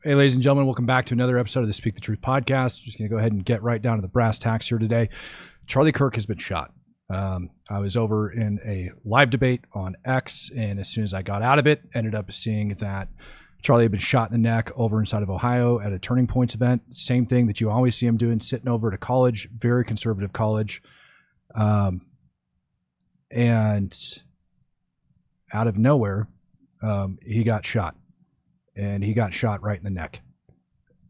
Hey, ladies and gentlemen, welcome back to another episode of the Speak the Truth podcast. Just going to go ahead and get right down to the brass tacks here today. Charlie Kirk has been shot. I was over in a live debate on X, and as soon as I got out of it, ended up seeing that Charlie had been shot in the neck over inside of Ohio at a Turning Points event. Same thing that you always see him doing, sitting over at a college, very conservative college. And out of nowhere, he got shot. And he got shot right in the neck.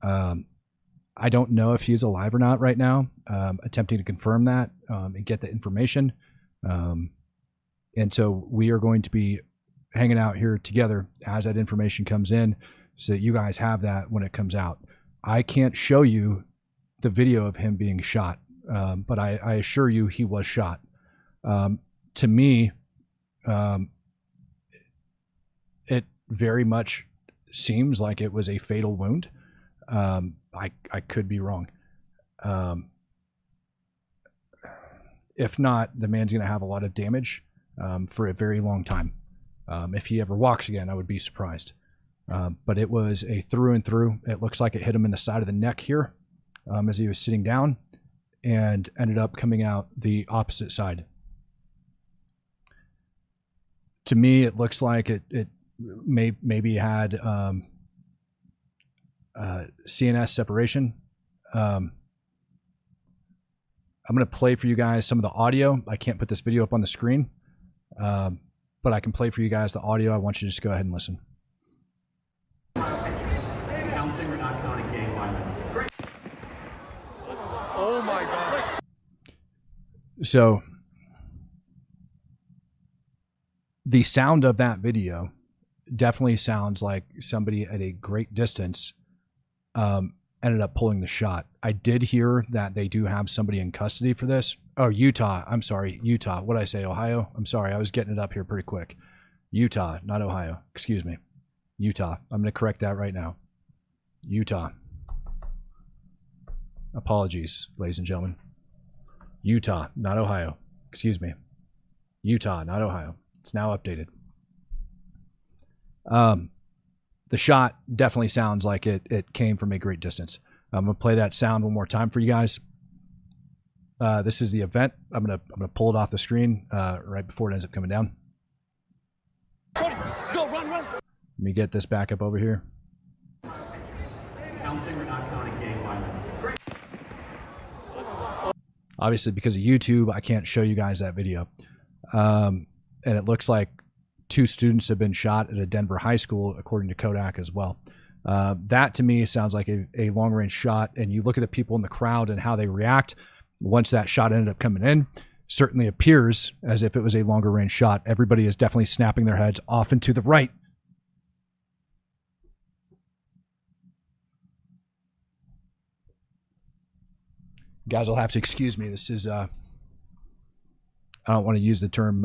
I don't know if he's alive or not right now. Attempting to confirm that and get the information. And so we are going to be hanging out here together as that information comes in so that you guys have that when it comes out. I can't show you the video of him being shot, but I assure you he was shot. To me, it very much seems like it was a fatal wound. I could be wrong. If not, the man's going to have a lot of damage for a very long time. If he ever walks again, I would be surprised. But it was a through and through. It looks like it hit him in the side of the neck here as he was sitting down and ended up coming out the opposite side. To me, it looks like it maybe had CNS separation. I'm going to play for you guys some of the audio. I can't put this video up on the screen, but I can play for you guys the audio. I want you to just go ahead and listen. Counting or not counting gang violence? Oh my God. So the sound of that video definitely sounds like somebody at a great distance ended up pulling the shot. I did hear that they do have somebody in custody for this. Oh, Utah. I'm sorry. Utah. What did I say? Ohio? I'm sorry. I was getting it up here pretty quick. Utah, not Ohio. Excuse me. Utah. I'm going to correct that right now. Utah. Apologies, ladies and gentlemen. Utah, not Ohio. Excuse me. Utah, not Ohio. It's now updated. The shot definitely sounds like it came from a great distance. I'm gonna play that sound one more time for you guys. This is the event. I'm gonna pull it off the screen right before it ends up coming down. Go, run. Let me get this back up over here. Counting or not counting gang violence? Obviously, because of YouTube, I can't show you guys that video. And it looks like 2 students have been shot at a Denver high school, according to Kodak as well. That to me sounds like a long-range shot. And you look at the people in the crowd and how they react once that shot ended up coming in. Certainly appears as if it was a longer range shot. Everybody is definitely snapping their heads off and to the right. Guys will have to excuse me. This is I don't want to use the term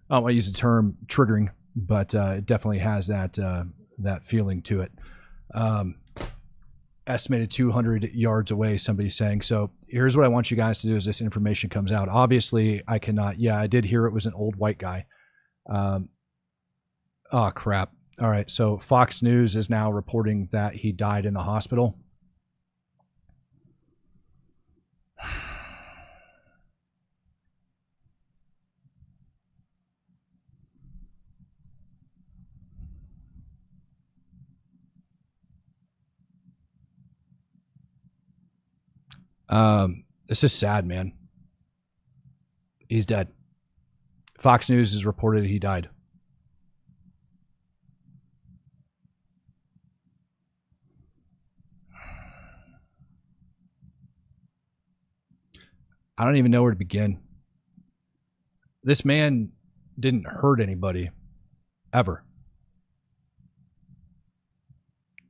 I don't want to use the term triggering, but it definitely has that that feeling to it. Estimated 200 yards away, somebody's saying. So here's what I want you guys to do as this information comes out. Obviously, I cannot. Yeah, I did hear it was an old white guy. Oh, crap. All right, so Fox News is now reporting that he died in the hospital. This is sad, man. He's dead. Fox News has reported he died. I don't even know where to begin. This man didn't hurt anybody ever.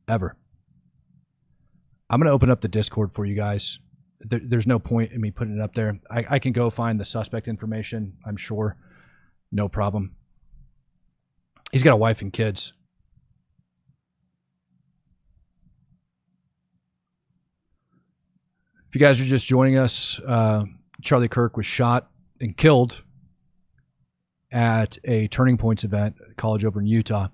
Ever. I'm going to open up the Discord for you guys. There's no point in me putting it up there. I can go find the suspect information, I'm sure. No problem. He's got a wife and kids. If you guys are just joining us, Charlie Kirk was shot and killed at a Turning Points event, college over in Utah.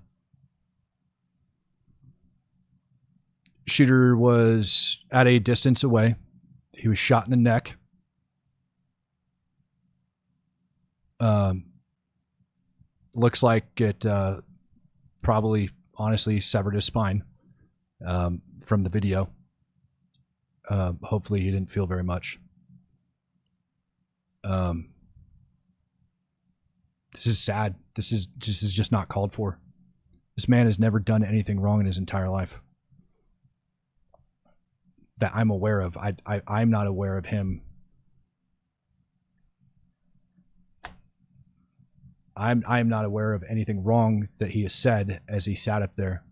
Shooter was at a distance away. He was shot in the neck. Looks like it probably, honestly, severed his spine from the video. Hopefully he didn't feel very much. This is sad. This is just not called for. This man has never done anything wrong in his entire life that I'm aware of. I'm not aware of him. I'm not aware of anything wrong that he has said as he sat up there.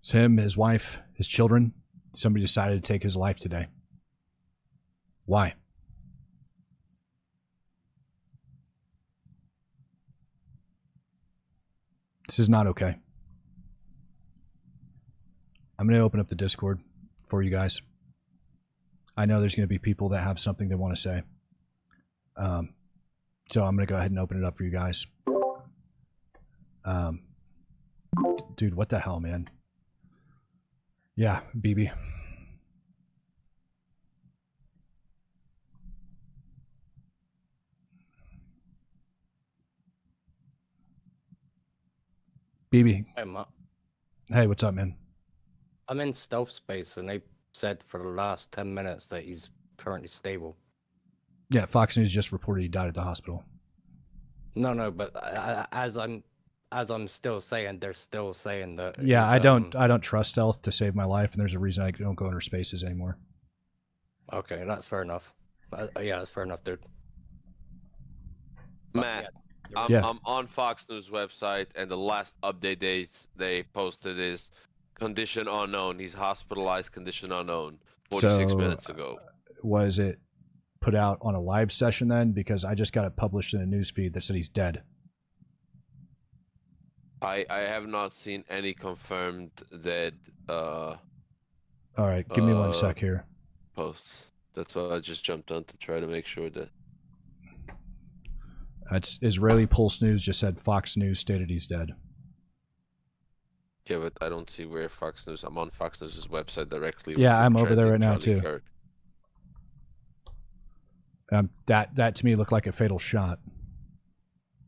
It's him, his wife, his children. Somebody decided to take his life today. Why? This is not okay. I'm going to open up the Discord for you guys. I know there's going to be people that have something they want to say. So I'm going to go ahead and open it up for you guys. Dude, what the hell, man? Yeah, BB. BB. Hey, Matt. Hey, what's up, man? I'm in stealth space, and they said for the last 10 minutes that he's currently stable. Yeah, Fox News just reported he died at the hospital. No, but as I'm still saying, they're still saying that. Yeah, I don't trust stealth to save my life, and there's a reason I don't go under spaces anymore. Okay, that's fair enough. Yeah, that's fair enough, dude. Matt, Yeah, I'm on Fox News website, and the last update they posted is condition unknown. He's hospitalized, condition unknown. 46 minutes ago. Was it put out on a live session then? Because I just got it published in a news feed that said he's dead. I have not seen any confirmed dead All right, give me 1 sec here. posts. That's why I just jumped on to try to make sure that. That's Israeli Pulse News just said Fox News stated he's dead. Yeah, but I don't see where Fox News. I'm on Fox News' website directly. Yeah, with I'm over there right now, Charlie too. Kirk. That to me looked like a fatal shot.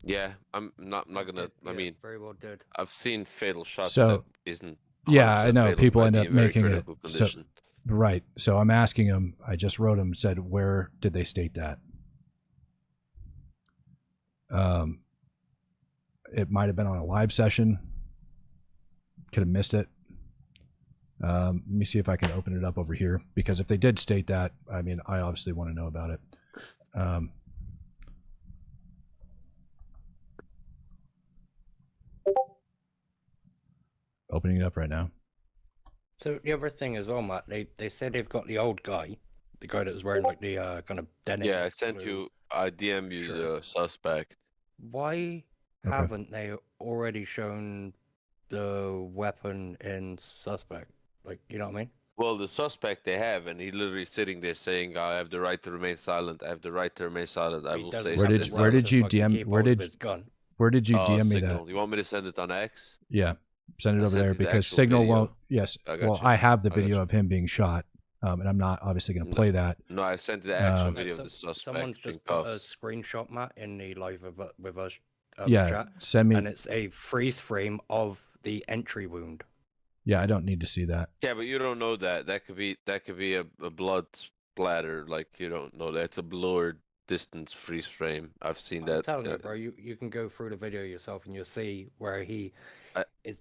Yeah, I'm not gonna. I mean, very well did. I've seen fatal shots So, that isn't. yeah, I 100% know, fatal, people might end be up in very making it critical so- condition. Right. So I'm asking him. I just wrote him. Said, where did they state that? It might have been on a live session. Could have missed it. Let me see if I can open it up over here, because if they did state that, I mean, I obviously want to know about it. Opening it up right now. So the other thing as well, Matt, they said they've got the old guy, the guy that was wearing like the kind of denim. Yeah, I sent blue. you. I DM you Sure. the suspect. Why Okay. haven't they already shown the weapon in suspect? Like, you know what I mean? Well, the suspect they have, and he literally sitting there saying, "I have the right to remain silent. I have the right to remain silent. I He will doesn't say have Where the did something." where right did to you fucking DM keep where hold of did his gun? where did you DM me Signal. that? You want me to send it on X? Yeah, send it I over sent there you the because actual Signal video. won't. Yes, I got well, you. I have the I got video you. of him being shot, and I'm not obviously going to play that. No, I sent the actual Um, video So- of the suspect Someone's in just put a cuffs. screenshot, Matt, in the live with us Yeah, chat, send me. and it's a freeze frame of the entry wound. Yeah, I don't need to see that. Yeah, but you don't know that. That could be a blood splatter. Like, you don't know that. It's a blurred distance freeze frame. I've seen I'm that. telling you, bro, you can go through the video yourself and you'll see where his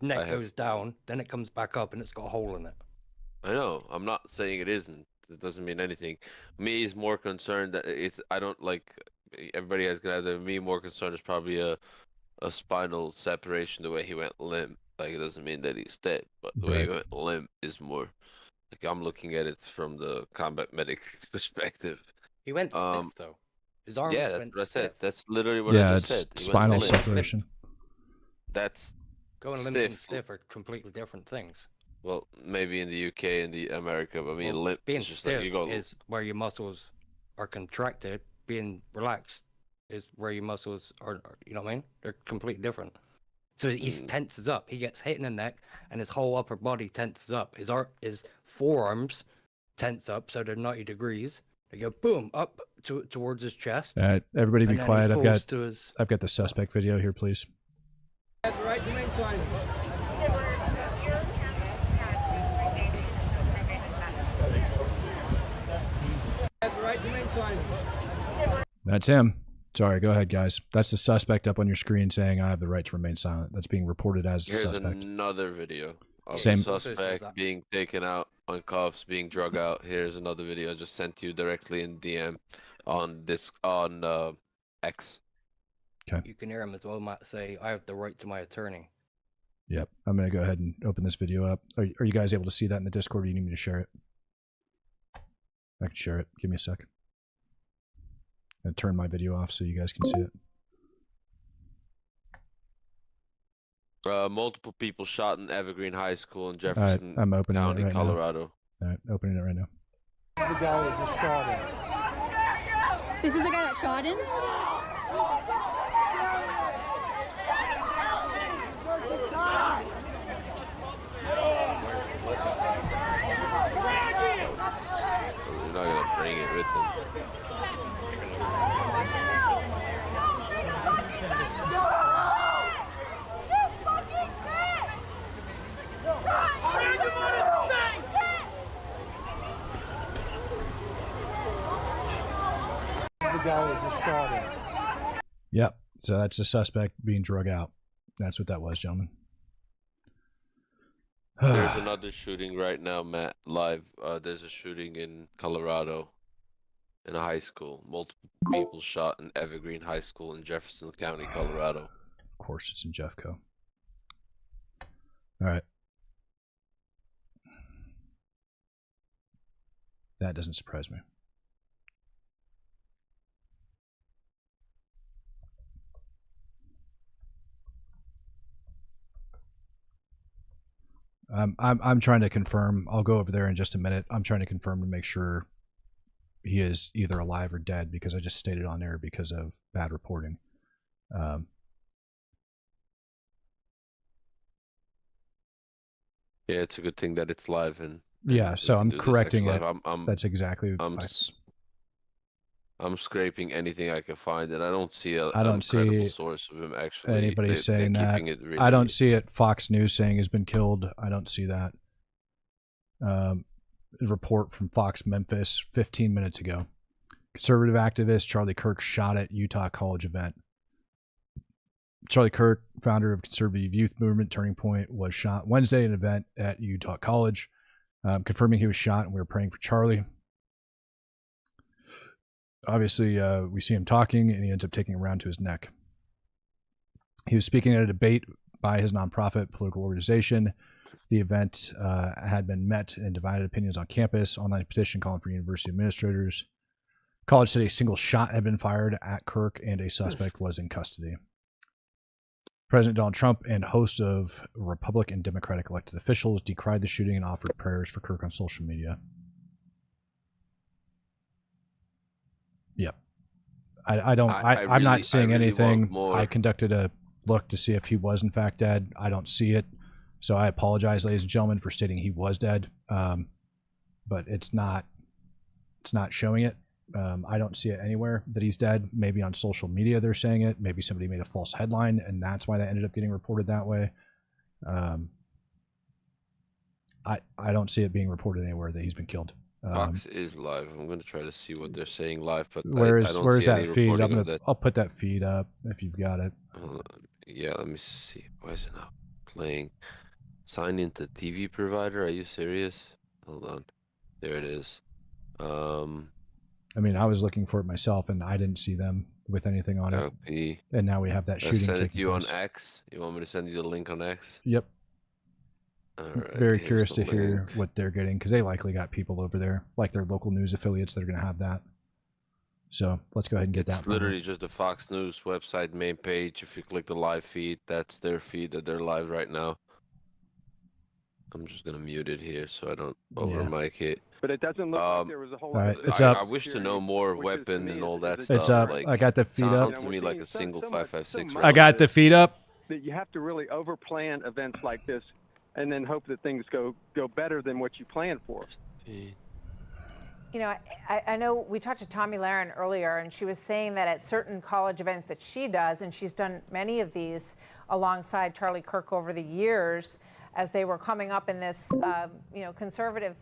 neck I have- goes down, then it comes back up and it's got a hole in it. I know. I'm not saying it isn't. It doesn't mean anything. Me is more concerned that it's. I don't like. Everybody has gonna have the. Me more concerned is probably a spinal separation. The way he went limp. Like, it doesn't mean that he's dead, but the way he Right. went limp is more. Like, I'm looking at it from the combat medic perspective. He went stiff though. His arm Yeah, just that's went what I said. stiff. That's literally what I Yeah, just it's said. He went spinal limp. separation. That's Going limp and stiff. stiff are completely different things. well, maybe in the UK and the America, but I mean, Well, limp being is just stiff like you go. is where your muscles are contracted. Being relaxed is where your muscles are. You know what I mean? They're completely different. So he tenses up. He gets hit in the neck, and his whole upper body tenses up. His forearms tense up, so they're 90 degrees. They go boom up towards his chest. All right, everybody, be and then he quiet. falls I've got the suspect video here, please. That's him. Sorry, go ahead, guys. That's the suspect up on your screen saying I have the right to remain silent. That's being reported as the Here's suspect. another video of Same- the suspect being taken out on cuffs, being drug out. Here's another video I just sent to you directly in DM on X. You can hear him as well, Matt, say, I have the right to my attorney. Yep. I'm going to go ahead and open this video up. Are you guys able to see that in the Discord, or do you need me to share it? I can share it. Give me a sec. And turn my video off so you guys can see it. Multiple people shot in Evergreen High School in All right, Jefferson I'm opening County, it right Colorado. now. All right, opening it right now. The guy that just shot him. This is the guy that shot him? They're not gonna bring it with them. The guy that just shot him. Yep. So that's the suspect being drug out. That's what that was, gentlemen. There's another shooting right now, Matt, live. There's a shooting in Colorado in a high school. Multiple people shot in Evergreen High School in Jefferson County, Colorado. Of course, it's in Jeffco. All right. That doesn't surprise me. I'm trying to confirm. I'll go over there in just a minute. I'm trying to confirm to make sure he is either alive or dead, because I just stated on there because of bad reporting. Yeah, it's a good thing that it's live and Yeah, so I'm correcting it. I'm That's exactly. I'm scraping anything I can find, and I don't see a I don't credible see source of him actually. anybody saying they're that. keeping it really, I don't see it. Fox News saying has been killed. I don't see that. A report from Fox Memphis 15 minutes ago. Conservative activist Charlie Kirk shot at Utah college event. Charlie Kirk, founder of conservative youth movement Turning Point, was shot Wednesday at an event at Utah College, confirming he was shot, and we were praying for Charlie. Obviously, we see him talking, and he ends up taking a round to his neck. He was speaking at a debate by his nonprofit political organization. The event had been met in divided opinions on campus. Online petition calling for university administrators. College said a single shot had been fired at Kirk, and a suspect was in custody. President Donald Trump and host of Republican and Democratic elected officials decried the shooting and offered prayers for Kirk on social media. Yep. I'm not seeing anything. I conducted a look to see if he was in fact dead. I don't see it. So I apologize, ladies and gentlemen, for stating he was dead. But it's not showing it. I don't see it anywhere that he's dead. Maybe on social media they're saying it. Maybe somebody made a false headline, and that's why that ended up getting reported that way. I don't see it being reported anywhere that he's been killed. Fox is live. I'm going to try to see what they're saying live, but where's that feed? That. I'll put that feed up if you've got it. Yeah, let me see. Why is it not playing? Sign into TV provider. Are you serious? Hold on. There it is. I mean, I was looking for it myself, and I didn't see them with anything on it. And now we have that shooting. Send it to you place. on X. You want me to send you the link on X? Yep. All right, very curious to hear what they're getting, because they likely got people over there, like their local news affiliates, that are going to have that. So let's go ahead and get that. It's literally just the Fox News website main page. If you click the live feed, that's their feed that they're live right now. I'm just gonna mute it here so I don't over mic it. But it doesn't look like there was a whole all right, lot. it's up. I wish to know more weapon and all that stuff. It's up. Like, I got the feed up. sounds to me like a single 5.56. I got the feed up. that you have to really overplan events like this, and then hope that things go better than what you planned for. You know, I know we talked to Tommy Lahren earlier, and she was saying that at certain college events that she does, and she's done many of these alongside Charlie Kirk over the years, as they were coming up in this, you know, conservative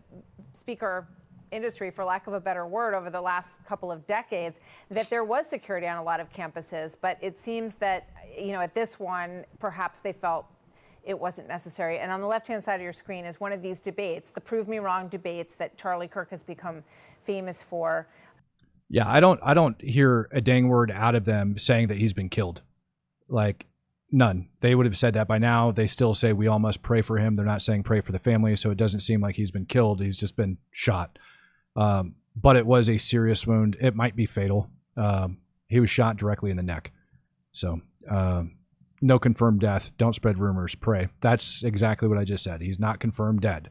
speaker industry, for lack of a better word, over the last couple of decades, that there was security on a lot of campuses. But it seems that, you know, at this one, perhaps they felt it wasn't necessary. And on the left-hand side of your screen is one of these debates, the Prove Me Wrong debates that Charlie Kirk has become famous for. Yeah, I don't hear a dang word out of them saying that he's been killed. Like, none. They would have said that by now. They still say we all must pray for him. They're not saying pray for the family, so it doesn't seem like he's been killed. He's just been shot. But it was a serious wound. It might be fatal. He was shot directly in the neck. So, no confirmed death. Don't spread rumors. Pray. That's exactly what I just said. He's not confirmed dead.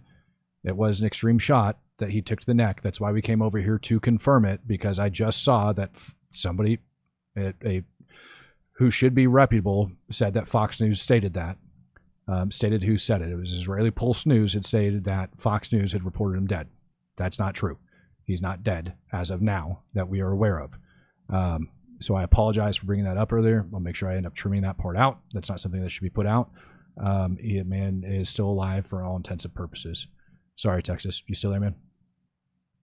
It was an extreme shot that he took to the neck. That's why we came over here to confirm it, because I just saw that somebody who should be reputable said that Fox News stated that. Stated who said it. It was Israeli Pulse News had stated that Fox News had reported him dead. That's not true. He's not dead as of now that we are aware of. So I apologize for bringing that up earlier. I'll make sure I end up trimming that part out. That's not something that should be put out. Man is still alive for all intents and purposes. Sorry, Texas. You still there, man?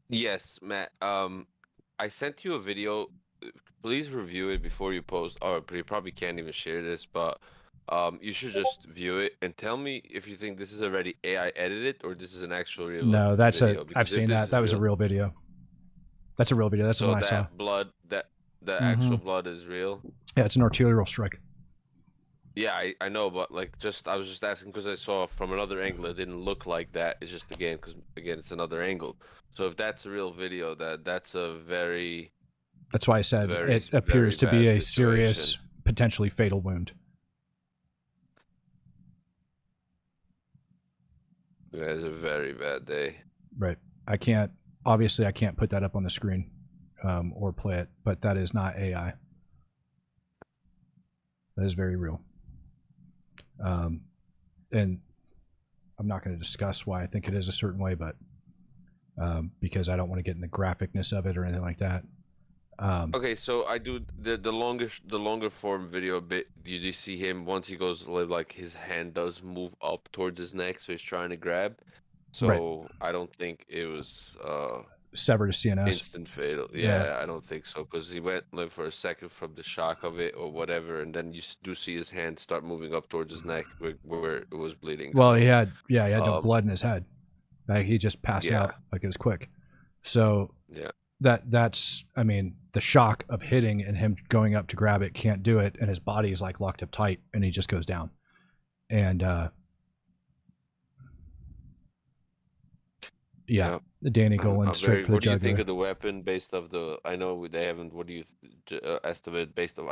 Yes, Matt. I sent you a video. Please review it before you post. Or you probably can't even share this, but you should just view it and tell me if you think this is already AI edited or this is an actual real video. No, that's I've seen that. That was a real video. That's a real video. That's the one I saw. Blood, the actual blood is real. Yeah, it's an arterial strike. Yeah, I know, but like, I was just asking because I saw from another angle it didn't look like that. It's just because it's another angle. So if that's a real video, that's a very. That's why I said it appears to be a serious, potentially fatal wound. It was a very bad day. Right. I can't put that up on the screen or play it, but that is not AI. That is very real. And I'm not going to discuss why I think it is a certain way, but because I don't want to get in the graphicness of it or anything like that. Okay, so I do the longer form video bit. You do see him once he goes like his hand does move up towards his neck, so he's trying to grab. So right. I don't think it was severed a CNS. Instant fatal. Yeah, I don't think so, because he went like for a second from the shock of it or whatever, and then you do see his hand start moving up towards his neck where it was bleeding. Well, so, he had no blood in his head. Like, he just passed out like it was quick. So yeah. That's I mean, the shock of hitting and him going up to grab it, can't do it, and his body is like locked up tight and he just goes down. And Danny going straight for the What do you jugular. think of the weapon based off the? I know they haven't. What do you estimate based on?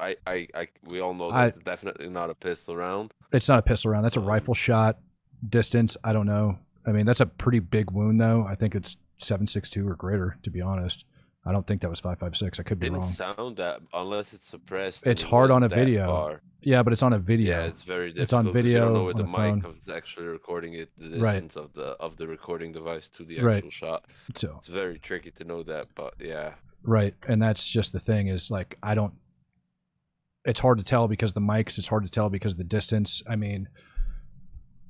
We all know that it's definitely not a pistol round. It's not a pistol round. That's a rifle shot. Distance, I don't know. I mean, that's a pretty big wound though. I think it's 7.62 or greater, to be honest. I don't think that was 5.56. I could be wrong. Didn't sound that unless it's suppressed. It's hard on a video. Far. Yeah, but it's on a video. Yeah, it's very difficult. It's on video. You don't know with the mic of it's actually recording it, the distance of the recording device to the actual shot. So it's very tricky to know that, but yeah. Right, and that's just the thing is like it's hard to tell because the mics. It's hard to tell because of the distance. I mean,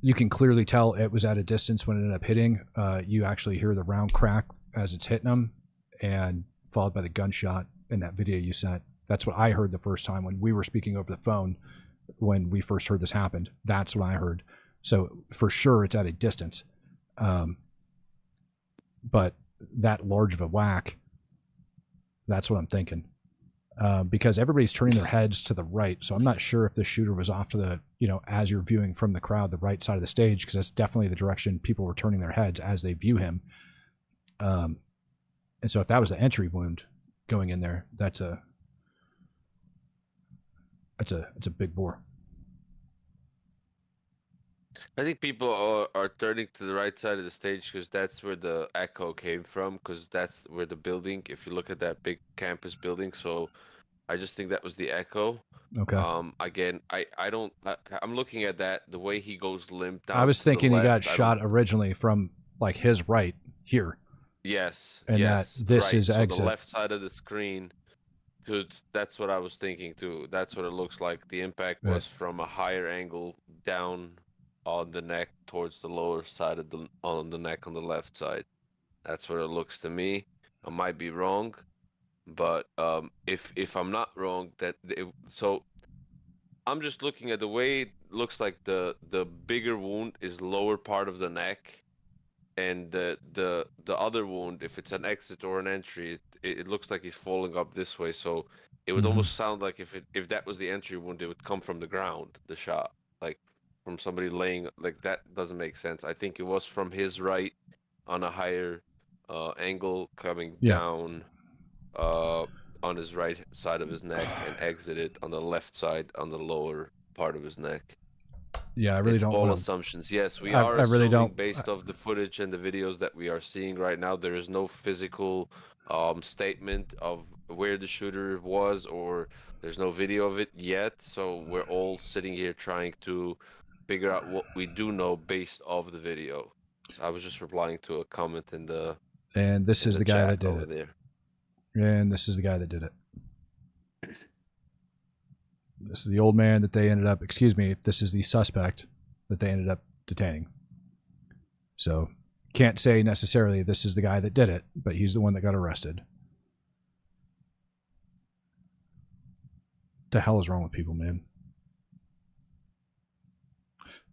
you can clearly tell it was at a distance when it ended up hitting. You actually hear the round crack as it's hitting them, and followed by the gunshot in that video you sent. That's what I heard the first time when we were speaking over the phone when we first heard this happened. That's what I heard. So for sure it's at a distance. But that large of a whack, that's what I'm thinking. Because everybody's turning their heads to the right. So I'm not sure if the shooter was off to the, as you're viewing from the crowd, the right side of the stage, because that's definitely the direction people were turning their heads as they view him. And so if that was the entry wound going in there, it's a big bore. I think people are turning to the right side of the stage because that's where the echo came from, because that's where the building, if you look at that big campus building, so I just think that was the echo. Okay. Again, I don't. I'm looking at that the way he goes limp down. I was to the thinking he got left, I don't- shot originally from like his right here. Yes, And yes, that this right. is So exit. the left side of the screen. That's what I was thinking too. That's what it looks like. The impact Right. was from a higher angle down on the neck towards the lower side of on the neck on the left side. That's what it looks to me. I might be wrong, but if I'm not wrong, so I'm just looking at the way it looks like the bigger wound is lower part of the neck, and the other wound, if it's an exit or an entry, it looks like he's falling up this way. So it would almost sound like if that was the entry wound, it would come from the ground, the shot, like from somebody laying like that. Doesn't make sense. I think it was from his right on a higher angle coming down on his right side of his neck and exited on the left side on the lower part of his neck. Yeah, I really It's don't all want to. assumptions. Yes, we I are really assuming don't- based off the footage and the videos that we are seeing right now. There is no physical statement of where the shooter was, or there's no video of it yet. So we're all sitting here trying to figure out what we do know based off the video. So I was just replying to a comment in the And this is the guy chat that did over it. there. And this is the guy that did it. This is the old man that they ended up, excuse me, this is the suspect that they ended up detaining. So can't say necessarily this is the guy that did it, but he's the one that got arrested. What the hell is wrong with people, man?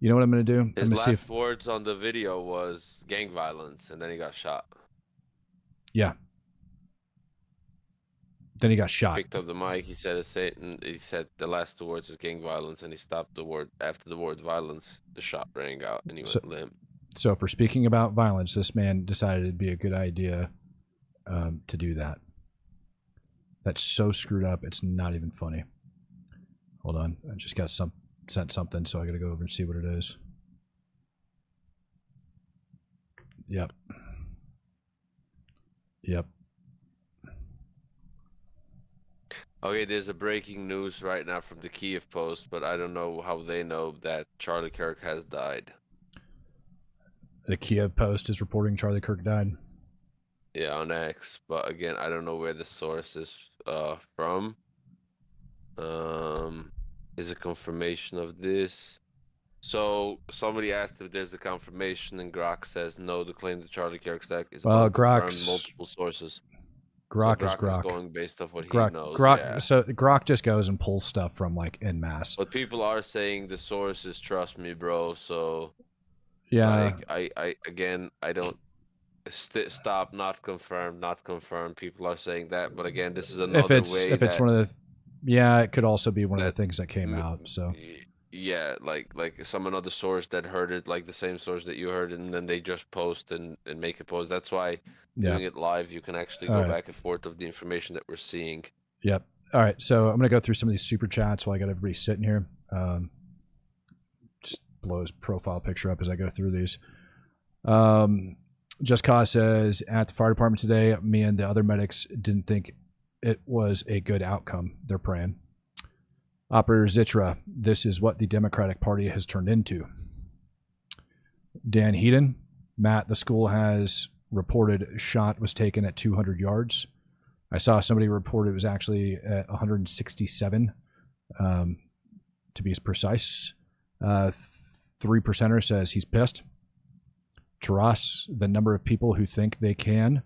You know what I'm going to do? I'm His going to see last if, words on the video was gang violence, and then he got shot. yeah. Then he got shot. Picked up the mic. He said he said the last two words is gang violence, and he stopped the word after the word violence. The shot rang out, and he went limp. So for speaking about violence, this man decided it'd be a good idea to do that. That's so screwed up. It's not even funny. Hold on. I just got sent something, so I got to go over and see what it is. Yep. Yep. Okay, there's a breaking news right now from the Kiev Post, but I don't know how they know that Charlie Kirk has died. The Kiev Post is reporting Charlie Kirk died. Yeah, on X, but again, I don't know where the source is from. Is a confirmation of this. So somebody asked if there's a confirmation, and Grok says no. The claim that Charlie Kirk's dead is confirmed multiple sources. Grok so is Grok. Going based off what he knows. Grok. Yeah. So Grok just goes and pulls stuff from like en masse. But people are saying the sources trust me, bro. So yeah, like, I don't stop. Not confirmed. Not confirmed. People are saying that, but again, this is another way. If it's one of the, yeah, it could also be one of the things that came out. So yeah, like another source that heard it, like the same source that you heard, and then they just post and make a post. That's why doing it live, you can actually go back and forth of the information that we're seeing. Yep. All right, so I'm gonna go through some of these super chats while I got everybody sitting here. Just blow his profile picture up as I go through these. Just Cause says, at the fire department today, me and the other medics didn't think it was a good outcome. They're praying. Operator Zitra, this is what the Democratic Party has turned into. Dan Heaton, Matt, the school has reported shot was taken at 200 yards. I saw somebody report it was actually at 167, to be precise. 3%er says he's pissed. Taras, the number of people who think they can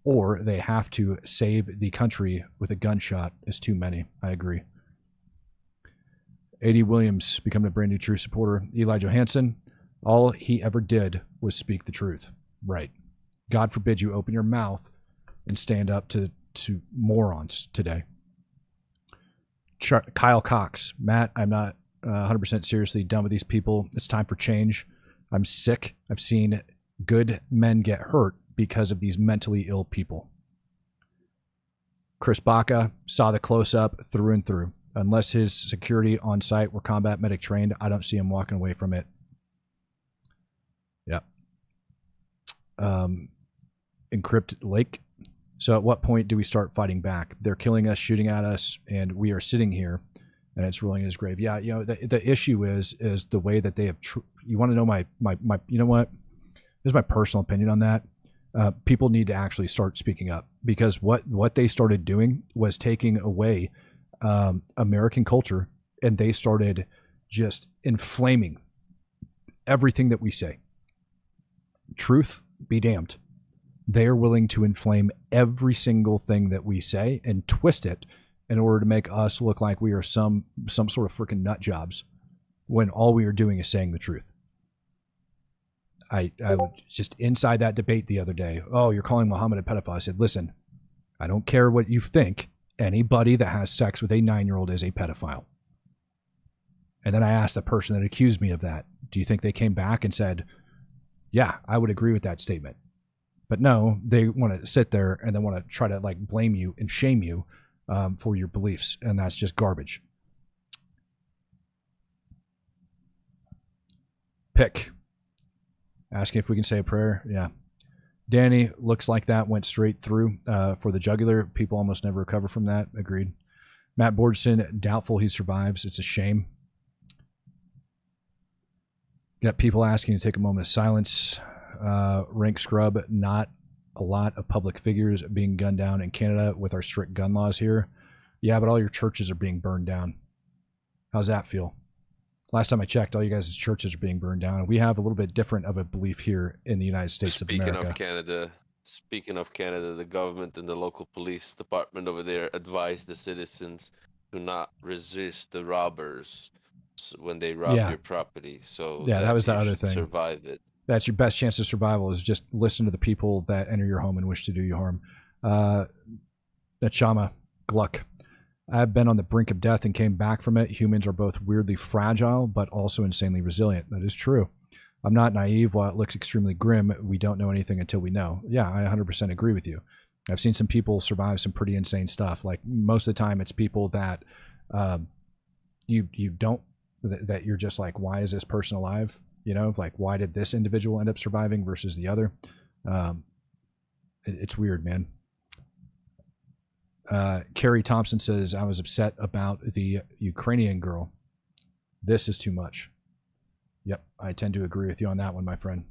or they have to save the country with a gunshot is too many. I agree. A.D. Williams becoming a brand new True supporter. Eli Johansson, all he ever did was speak the truth. Right. God forbid you open your mouth and stand up to morons today. Kyle Cox, Matt, I'm not 100% seriously done with these people. It's time for change. I'm sick. I've seen good men get hurt because of these mentally ill people. Chris Baca saw the close-up through and through. Unless his security on site were combat medic trained, I don't see him walking away from it. Yep. Encrypt Lake. So at what point do we start fighting back? They're killing us, shooting at us, and we are sitting here, and it's rolling in his grave. Yeah, you know, the issue is the way that they have. You want to know my you know what? This is my personal opinion on that. People need to actually start speaking up, because what they started doing was taking away American culture, and they started just inflaming everything that we say. Truth be damned. They are willing to inflame every single thing that we say and twist it in order to make us look like we are some sort of freaking nut jobs, when all we are doing is saying the truth. I was just inside that debate the other day. Oh, you're calling Muhammad a pedophile. I said, listen, I don't care what you think. Anybody that has sex with a 9-year-old is a pedophile. And then I asked the person that accused me of that, do you think they came back and said, yeah, I would agree with that statement? But no, they want to sit there and they want to try to like blame you and shame you for your beliefs. And that's just garbage. Pick. Asking if we can say a prayer. Yeah. Danny, looks like that went straight through for the jugular. People almost never recover from that. Agreed. Matt Borgeson, doubtful he survives. It's a shame. Got people asking to take a moment of silence. Rank scrub, not a lot of public figures being gunned down in Canada with our strict gun laws here. Yeah, but all your churches are being burned down. How's that feel? Last time I checked, all you guys' churches are being burned down. We have a little bit different of a belief here in the United States of America. Speaking of Canada, the government and the local police department over there advise the citizens to not resist the robbers when they rob your property. So yeah, that was the other thing. Survive it. That's your best chance of survival, is just listen to the people that enter your home and wish to do you harm. Nachama, Gluck. I've been on the brink of death and came back from it. Humans are both weirdly fragile, but also insanely resilient. That is true. I'm not naive. While it looks extremely grim, we don't know anything until we know. Yeah, I 100% agree with you. I've seen some people survive some pretty insane stuff. Like most of the time, it's people that you don't, that you're just like, why is this person alive? You know, like, why did this individual end up surviving versus the other? It's weird, man. Carrie Thompson says, I was upset about the Ukrainian girl. This is too much. Yep, I tend to agree with you on that one, my friend.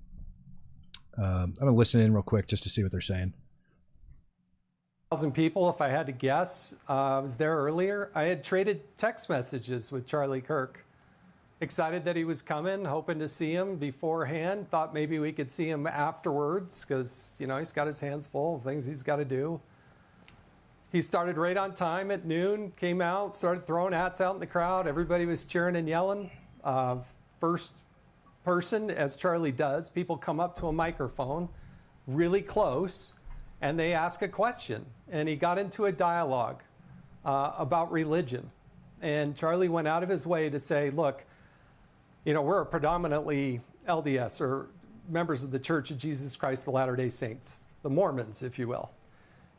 I'm going to listen in real quick just to see what they're saying. 1,000 people, if I had to guess. I was there earlier. I had traded text messages with Charlie Kirk. Excited that he was coming, hoping to see him beforehand. Thought maybe we could see him afterwards because, you know, he's got his hands full of things he's got to do. He started right on time at noon, came out, started throwing hats out in the crowd. Everybody was cheering and yelling. First person, as Charlie does, people come up to a microphone really close and they ask a question. And he got into a dialogue about religion. And Charlie went out of his way to say, look, you know, we're predominantly LDS, or members of the Church of Jesus Christ of Latter-day Saints, the Mormons, if you will.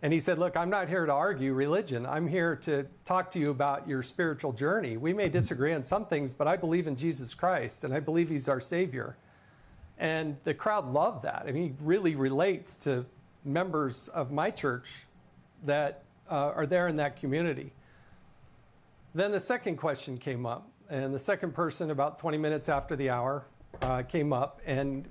And he said, look, I'm not here to argue religion. I'm here to talk to you about your spiritual journey. We may disagree on some things, but I believe in Jesus Christ, and I believe he's our Savior. And the crowd loved that. I mean, he really relates to members of my church that are there in that community. Then the second question came up, and the second person, about 20 minutes after the hour, came up and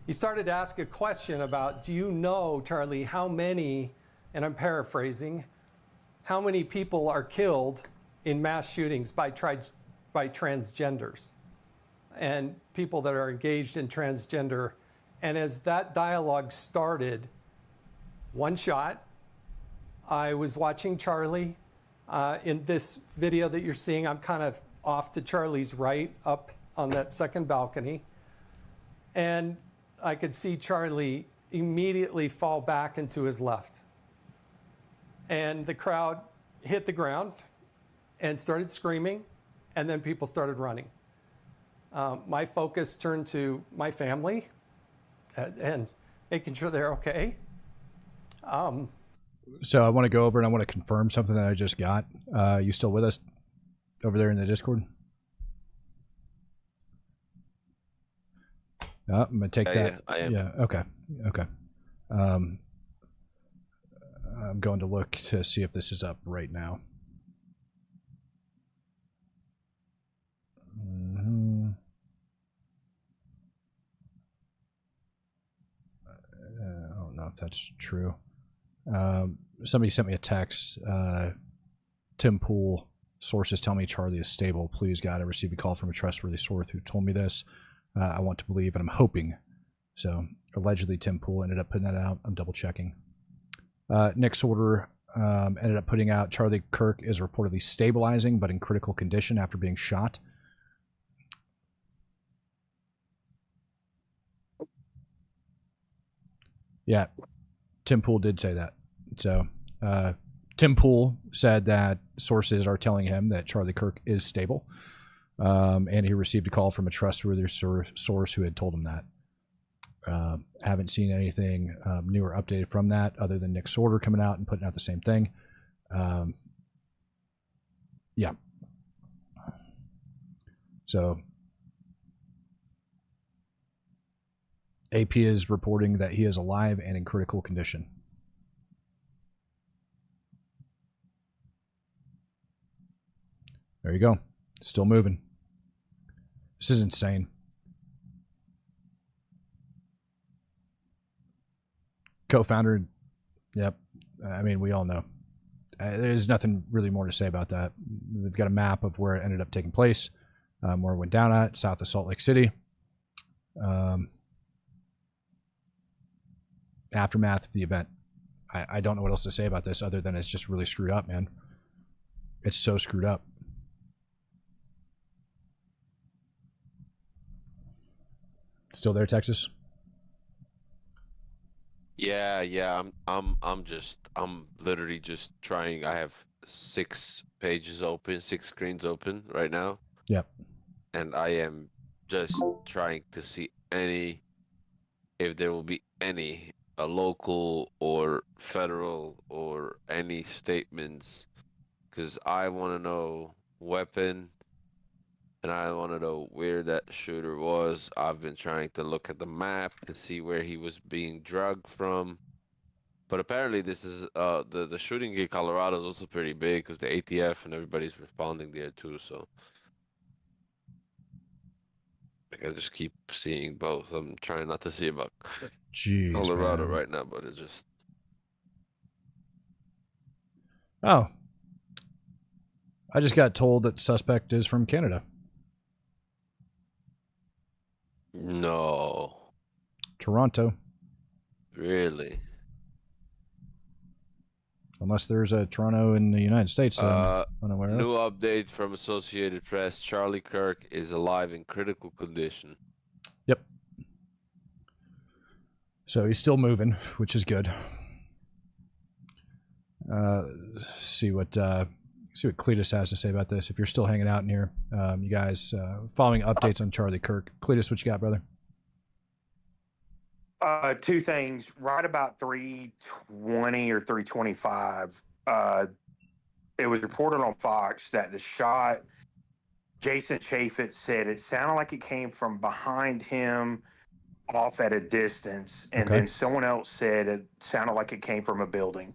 he started to ask a question about, do you know, Charlie, how many, and I'm paraphrasing, how many people are killed in mass shootings by transgenders and people that are engaged in transgender? And as that dialogue started, one shot, I was watching Charlie. In this video that you're seeing, I'm kind of off to Charlie's right, up on that second balcony. And I could see Charlie immediately fall back into his left. And the crowd hit the ground and started screaming, and then people started running. My focus turned to my family and making sure they're okay. So I want to go over and I want to confirm something that I just got. You still with us over there in the Discord? I'm going to take that. Yeah, I am. Yeah, okay. I'm going to look to see if this is up right now. I don't know if that's true. Somebody sent me a text. Tim Pool, sources tell me Charlie is stable. Please, God, I received a call from a trustworthy source who told me this. I want to believe, and I'm hoping. So, allegedly, Tim Pool ended up putting that out. I'm double checking. Nick Sorter ended up putting out Charlie Kirk is reportedly stabilizing, but in critical condition after being shot. Yeah, Tim Pool did say that. So, Tim Pool said that sources are telling him that Charlie Kirk is stable, and he received a call from a trustworthy source who had told him that. Haven't seen anything new or updated from that other than Nick Sorter coming out and putting out the same thing. Yeah. So AP is reporting that he is alive and in critical condition. There you go. Still moving. This is insane. Co-founder, yep. I mean, we all know. There's nothing really more to say about that. They've got a map of where it ended up taking place, where it went down at, south of Salt Lake City. Aftermath of the event. I don't know what else to say about this other than it's just really screwed up, man. It's so screwed up. Still there, Texas? Yeah, I'm literally just trying. I have 6 pages open, 6 screens open right now. Yep. And I am just trying to see if there will be any local or federal or any statements, because I want to know weapon, and I want to know where that shooter was. I've been trying to look at the map to see where he was being drugged from. But apparently this is the shooting in Colorado is also pretty big because the ATF and everybody's responding there too. So I just keep seeing both. I'm trying not to see about Colorado right now, but it's just. Oh. I just got told that suspect is from Canada. No. Toronto. Really? Unless there's a Toronto in the United States that I'm unaware of. New update from Associated Press. Charlie Kirk is alive in critical condition. Yep. So he's still moving, which is good. See what Cletus has to say about this. If you're still hanging out in here, you guys following updates on Charlie Kirk. Cletus, what you got, brother? 2 things. Right about 3:20 or 3:25, it was reported on Fox that the shot, Jason Chaffetz said it sounded like it came from behind him off at a distance. And then someone else said it sounded like it came from a building.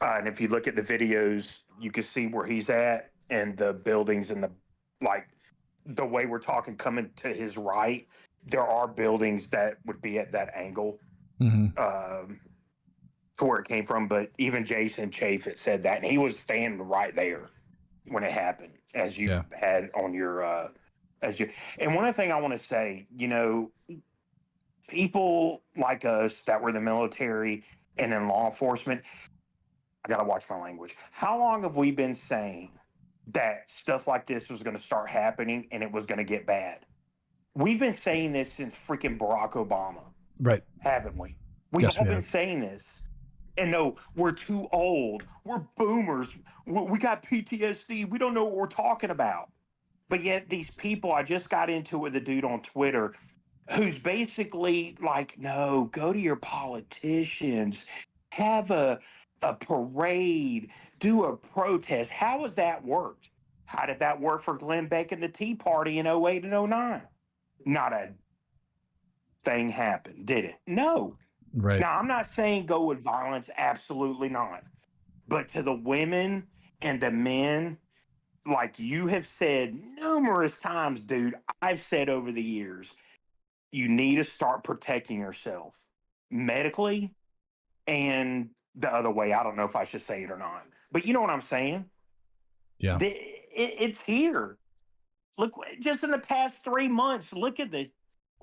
And if you look at the videos, you can see where he's at and the buildings and the way we're talking coming to his right. There are buildings that would be at that angle to where it came from. But even Jason Chaffetz said that, and he was standing right there when it happened, as you had on your And one other thing I want to say, people like us that were in the military and in law enforcement, I got to watch my language. How long have we been saying that stuff like this was going to start happening and it was going to get bad? We've been saying this since freaking Barack Obama. Right. Haven't we? We've all been saying this. And no, we're too old. We're boomers. We got PTSD. We don't know what we're talking about. But yet these people, I just got into it with a dude on Twitter who's basically like, no, go to your politicians. Have a parade. Do a protest. How has that worked? How did that work for Glenn Beck and the Tea Party in 08 and 09? Not a thing happened, did it? No. Right. Now, I'm not saying go with violence. Absolutely not. But to the women and the men, like you have said numerous times, dude, I've said over the years, you need to start protecting yourself medically and the other way. I don't know if I should say it or not, but you know what I'm saying? Yeah. It's here. Look, just in the past 3 months, look at the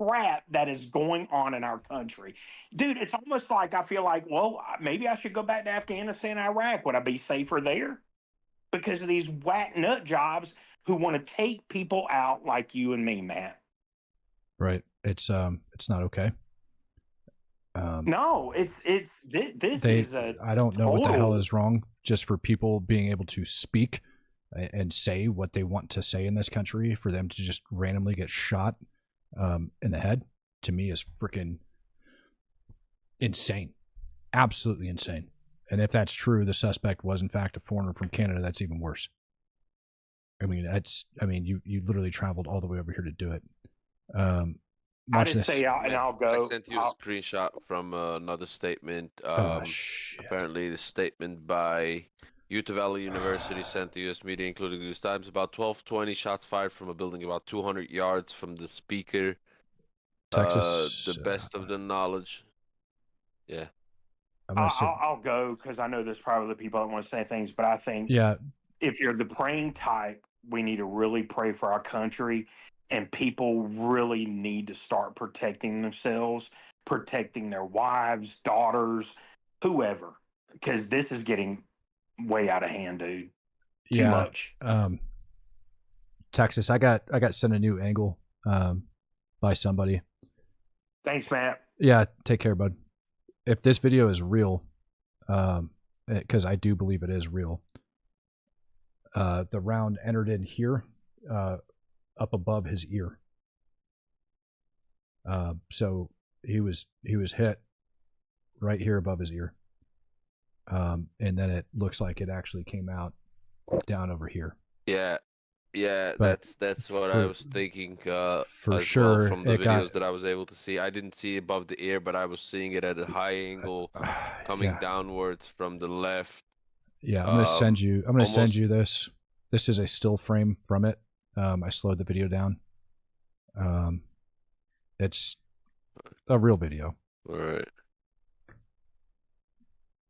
crap that is going on in our country. Dude, it's almost like I feel like, well, maybe I should go back to Afghanistan, Iraq. Would I be safer there? Because of these whack nut jobs who want to take people out like you and me, Matt. Right. It's not okay. No, this is a I don't know what the hell total- is wrong just for people being able to speak and say what they want to say in this country, for them to just randomly get shot in the head, to me is freaking insane. Absolutely insane. And if that's true, the suspect was in fact a foreigner from Canada, that's even worse. I mean, you literally traveled all the way over here to do it. I just say, and I'll go. I sent you a screenshot from another statement. Apparently, the statement by Utah Valley University sent to U.S. media, including News Times, about 12:20 shots fired from a building about 200 yards from the speaker. Texas. The best of the knowledge. Yeah. I'll go because I know there's probably people that want to say things, but I think if you're the praying type, we need to really pray for our country, and people really need to start protecting themselves, protecting their wives, daughters, whoever, because this is getting way out of hand, dude. Too much. Texas, I got sent a new angle by somebody. Thanks, Matt. Yeah, take care, bud. If this video is real, because I do believe it is real, the round entered in here, up above his ear. So he was hit right here above his ear, and then it looks like it actually came out down over here. Yeah, But that's what I was thinking. for as sure, well, from the it got- videos that I was able to see. I didn't see above the ear, but I was seeing it at a high angle, coming downwards from the left. Yeah, I'm gonna send you. I'm gonna send almost- you this. This is a still frame from it. I slowed the video down. It's a real video. All right.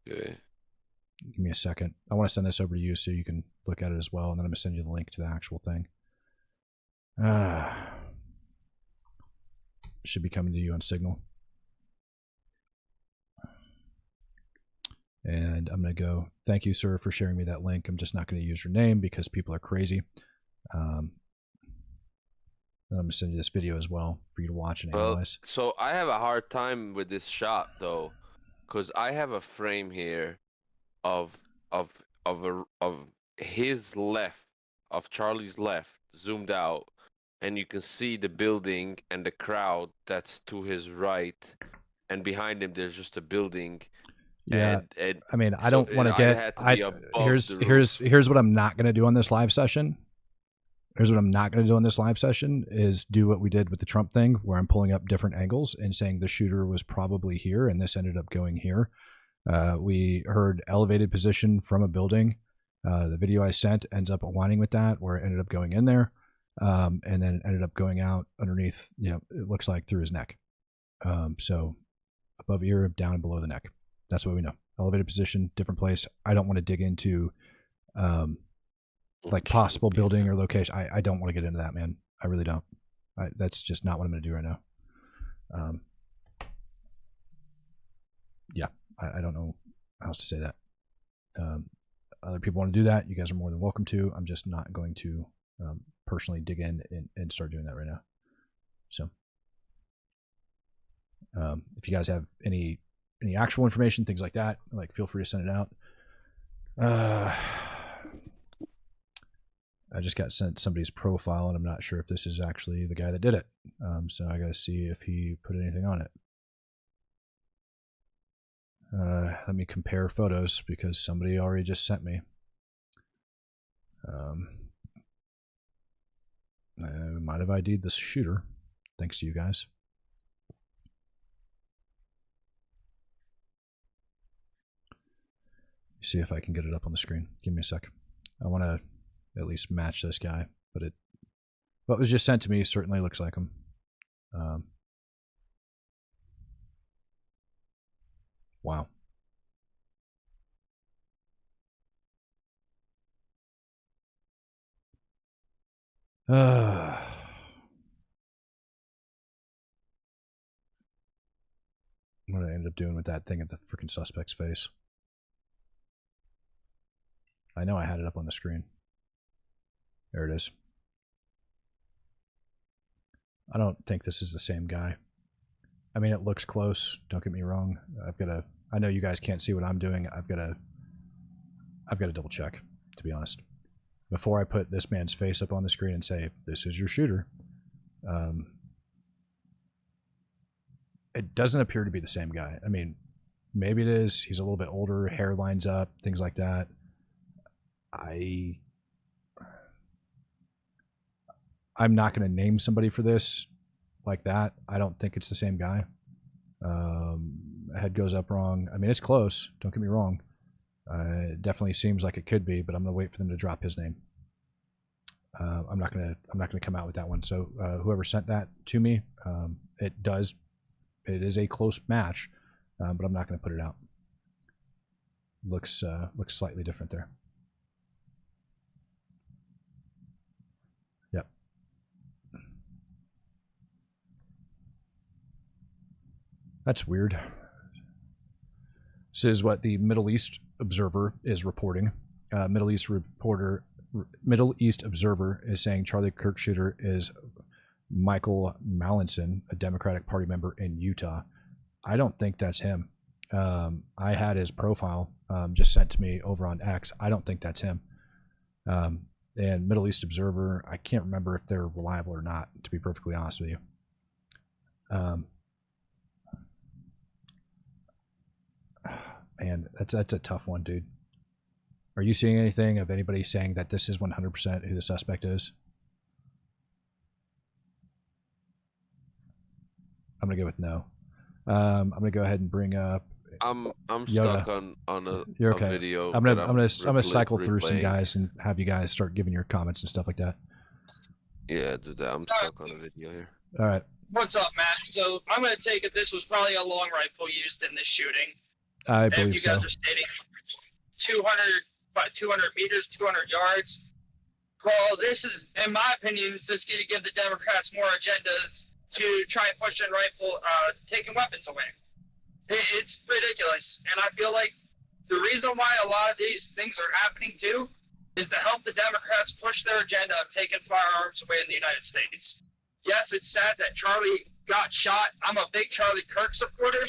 Okay. Give me a second. I want to send this over to you so you can look at it as well, and then I'm gonna send you the link to the actual thing. Should be coming to you on Signal. And I'm gonna go. Thank you, sir, for sharing me that link. I'm just not gonna use your name because people are crazy. And I'm gonna send you this video as well for you to watch and analyze. So I have a hard time with this shot though, because I have a frame here of his left, of Charlie's left, zoomed out, and you can see the building and the crowd that's to his right, and behind him there's just a building. Yeah, and I mean, I don't want to get. Here's what I'm not going to do on this live session. Here's what I'm not going to do on this live session is do what we did with the Trump thing, where I'm pulling up different angles and saying the shooter was probably here, and this ended up going here. We heard elevated position from a building. The video I sent ends up aligning with that, where it ended up going in there, and then it ended up going out underneath. You know, it looks like through his neck. So above ear, down and below the neck. That's what we know. Elevated position, different place. I don't want to dig into like possible building or location. I don't want to get into that, man. I really don't. That's just not what I'm going to do right now. Yeah, I don't know how else to say that. Other people want to do that. You guys are more than welcome to. I'm just not going to personally dig in and start doing that right now. So if you guys have any actual information, things like that, like feel free to send it out. I just got sent somebody's profile, and I'm not sure if this is actually the guy that did it. So I got to see if he put anything on it. Let me compare photos because somebody already just sent me. I might have ID'd this shooter, thanks to you guys. see if I can get it up on the screen. Give me a sec. I want to at least match this guy, but what was just sent to me certainly looks like him. Wow. What did I end up doing with that thing at the freaking suspect's face? I know I had it up on the screen. There it is. I don't think this is the same guy. I mean, it looks close. Don't get me wrong. I know you guys can't see what I'm doing. I've got to double check, to be honest. Before I put this man's face up on the screen and say, this is your shooter. It doesn't appear to be the same guy. I mean, maybe it is. He's a little bit older, hair lines up, things like that. I'm not going to name somebody for this like that. I don't think it's the same guy. Head goes up wrong. I mean, it's close. Don't get me wrong. It definitely seems like it could be, but I'm going to wait for them to drop his name. I'm not going to come out with that one. So whoever sent that to me, it is a close match, but I'm not going to put it out. Looks slightly different there. Yep. That's weird. This is what the Middle East Observer is reporting. Middle East Observer is saying Charlie Kirk shooter is Michael Mallinson, a Democratic Party member in Utah. I don't think that's him. I had his profile just sent to me over on X. I don't think that's him. And Middle East Observer, I can't remember if they're reliable or not, to be perfectly honest with you. Man, that's a tough one, dude. Are you seeing anything of anybody saying that this is 100% who the suspect is? I'm gonna go with no. I'm gonna go ahead and bring up. I'm Yoda. stuck on a, You're okay. a video. I'm gonna cycle through some guys and have you guys start giving your comments and stuff like that. Yeah, do that. I'm stuck on a video here. All right. What's up, Matt? So I'm going to take it this was probably a long rifle used in this shooting. I believe if you guys so. are stating 200 meters, 200 yards. Well, this is, in my opinion, it's just going to give the Democrats more agendas to try and push in taking weapons away. It's ridiculous. And I feel like the reason why a lot of these things are happening too is to help the Democrats push their agenda of taking firearms away in the United States. Yes, it's sad that Charlie got shot. I'm a big Charlie Kirk supporter.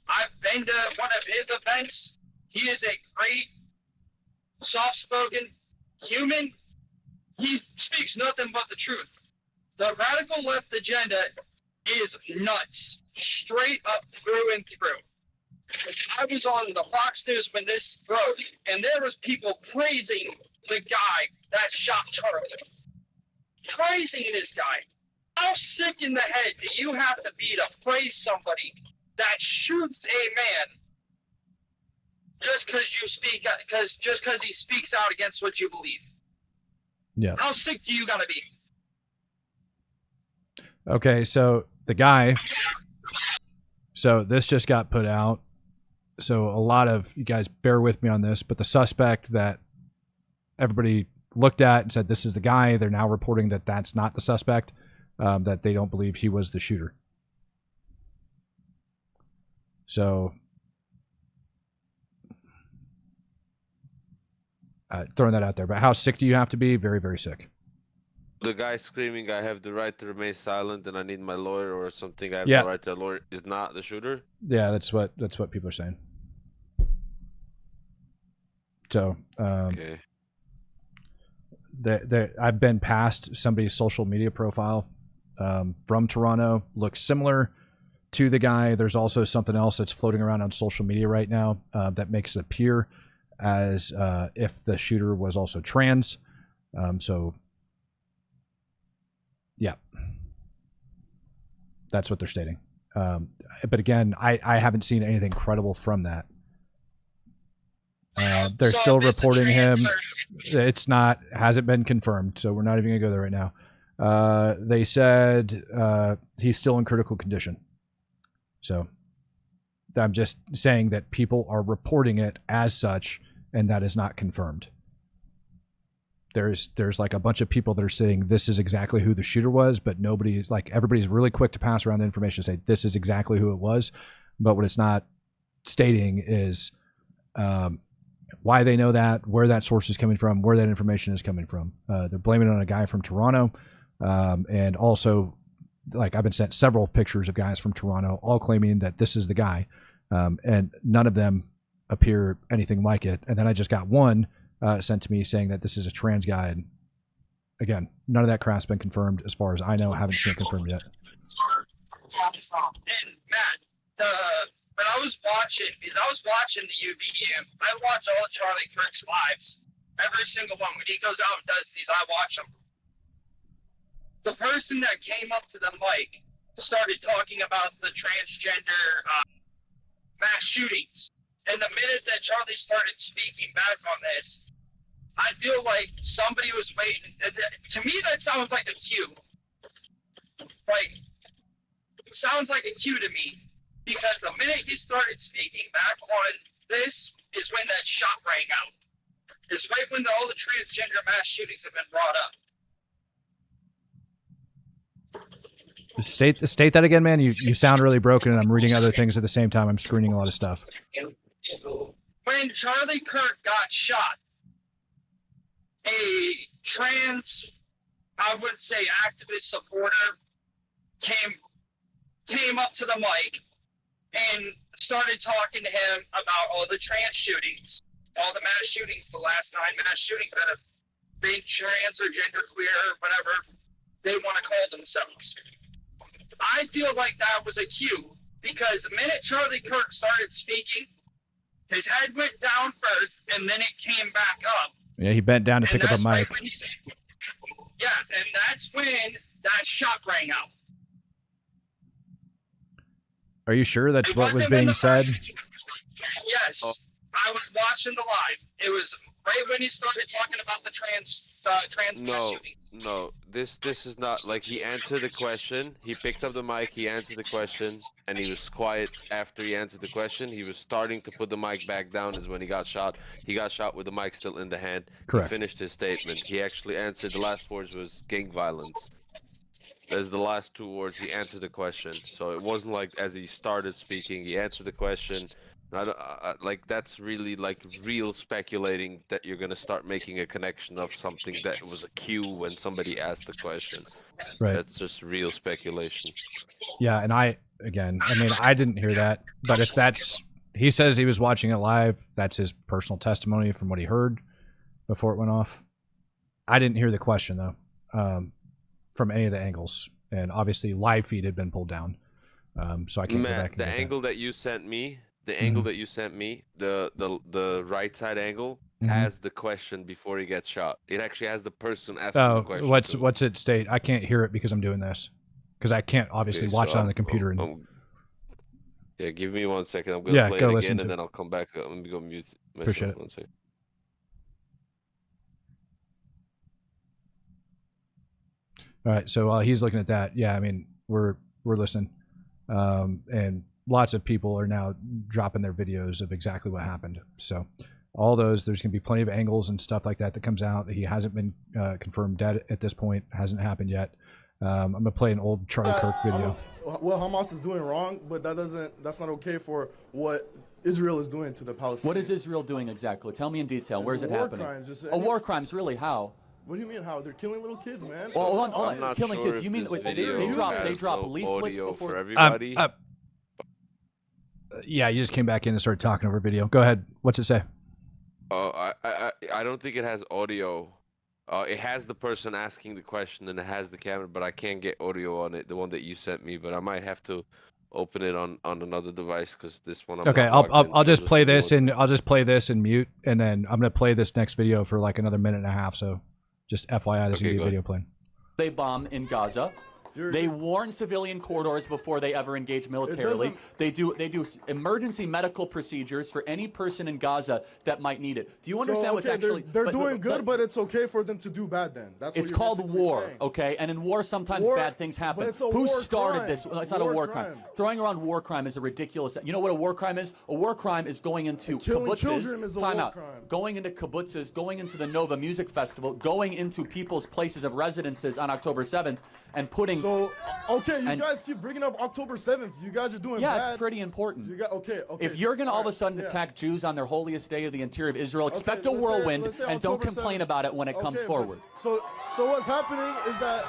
I've been to one of his events. He is a great, soft-spoken human. He speaks nothing but the truth. The radical left agenda is nuts, straight up through and through. I was on the Fox News when this broke, and there was people praising the guy that shot Charlie. Praising this guy. How sick in the head do you have to be to praise somebody that shoots a man just because he speaks out against what you believe? Yeah. How sick do you gotta be? Okay, so the guy. So this just got put out. So a lot of you guys bear with me on this, but the suspect that everybody looked at and said this is the guy, they're now reporting that that's not the suspect, that they don't believe he was the shooter. So throwing that out there. But how sick do you have to be? Very, very sick. The guy screaming, I have the right to remain silent and I need my lawyer or something. I have Yeah. the right to a lawyer is not the shooter? Yeah, that's what people are saying. So Okay. I've been past somebody's social media profile from Toronto. Looks similar to the guy. There's also something else that's floating around on social media right now that makes it appear as if the shooter was also trans. So, yeah, that's what they're stating. But again, I haven't seen anything credible from that. They're So still if it's a reporting him. transfer- Hasn't been confirmed, so we're not even gonna go there right now. They said he's still in critical condition. So I'm just saying that people are reporting it as such, and that is not confirmed. There's like a bunch of people that are saying this is exactly who the shooter was, but everybody's really quick to pass around the information, say this is exactly who it was, but what it's not stating is why they know that, where that source is coming from, where that information is coming from. They're blaming it on a guy from Toronto, and also, like, I've been sent several pictures of guys from Toronto, all claiming that this is the guy, and none of them appear anything like it. And then I just got one sent to me saying that this is a trans guy. And again, none of that crap's been confirmed as far as I know. I haven't seen it confirmed yet. And Matt, when I was watching the UVU, I watch all of Charlie Kirk's lives, every single one. When he goes out and does these, I watch them. The person that came up to the mic started talking about the transgender mass shootings. And the minute that Charlie started speaking back on this, I feel like somebody was waiting. To me, that sounds like a cue. Like, it sounds like a cue to me. Because the minute he started speaking back on this is when that shot rang out. It's right when all the transgender mass shootings have been brought up. State that again, man. You sound really broken, and I'm reading other things at the same time. I'm screening a lot of stuff. When Charlie Kirk got shot, a trans, I would say, activist supporter came up to the mic and started talking to him about all the trans shootings, all the mass shootings, the last 9 mass shootings that have been trans or genderqueer, whatever they want to call themselves. I feel like that was a cue, because the minute Charlie Kirk started speaking, his head went down first, and then it came back up. Yeah, he bent down to pick up a mic. Yeah, and that's when that shot rang out. Are you sure that's what was being said? Yes, I was watching the live. It was right when he started talking about the trans shootings. No, this is not, like, he answered the question, he picked up the mic, he answered the question, and he was quiet after he answered the question. He was starting to put the mic back down is when he got shot. He got shot with the mic still in the hand. Correct. He finished his statement. He actually answered, the last words was gang violence. As the last 2 words, he answered the question. So it wasn't like as he started speaking, he answered the question. Like, that's really like real speculating that you're gonna start making a connection of something that was a cue when somebody asked the question. Right. That's just real speculation. Yeah, and I didn't hear that, but if he says he was watching it live, that's his personal testimony from what he heard before it went off. I didn't hear the question though, from any of the angles, and obviously live feed had been pulled down, so I can't go back. The angle that you sent me. The angle that you sent me, the right side angle, has the question before he gets shot. It actually has the person asking the question. What's it state? I can't hear it because I'm doing this. Because I can't obviously watch it on the computer. Yeah, give me 1 second. I'm gonna play it again, and then I'll come back. Let me go mute myself. Appreciate it. 1 second. All right, so while he's looking at that, yeah, I mean, we're listening, and lots of people are now dropping their videos of exactly what happened. So all those, there's going to be plenty of angles and stuff like that comes out. He hasn't been confirmed dead at this point. Hasn't happened yet. I'm going to play an old Charlie Kirk video. What Hamas is doing wrong, but that's not okay for what Israel is doing to the Palestinians. What is Israel doing exactly? Tell me in detail. Where is it happening? Crimes, war crimes, really? How? What do you mean how? They're killing little kids, man. Well, hold on. Killing sure kids. You mean they drop leaflets before for everybody? Yeah, you just came back in and started talking over video. Go ahead. What's it say? I don't think it has audio. It has the person asking the question and it has the camera, but I can't get audio on it. The one that you sent me, but I might have to open it on another device because this one. I'll just play this and mute, and then I'm gonna play this next video for like another minute and a half. So just FYI, this is gonna be a video playing. They bomb in Gaza. They warn civilian corridors before they ever engage militarily. They do emergency medical procedures for any person in Gaza that might need it. Do you understand what's actually? They're doing good, but it's okay for them to do bad. Then that's what it's you're called basically war, saying. okay? And in war, sometimes bad things happen. but it's a Who war started crime. this? Well, it's not a war crime. Throwing around war crime is a ridiculous. You know what a war crime is? A war crime is going into Killing kibbutzes. children is a Time war out. crime. Going into kibbutzes, going into the Nova Music Festival, going into people's places of residences on October 7th, and putting. So, okay, you guys keep bringing up October 7th. You guys are doing bad. Yeah, it's pretty important. You got, okay. If you're going to all of a sudden attack Jews on their holiest day of the interior of Israel, expect a whirlwind and don't complain about it when it comes forward. So what's happening is that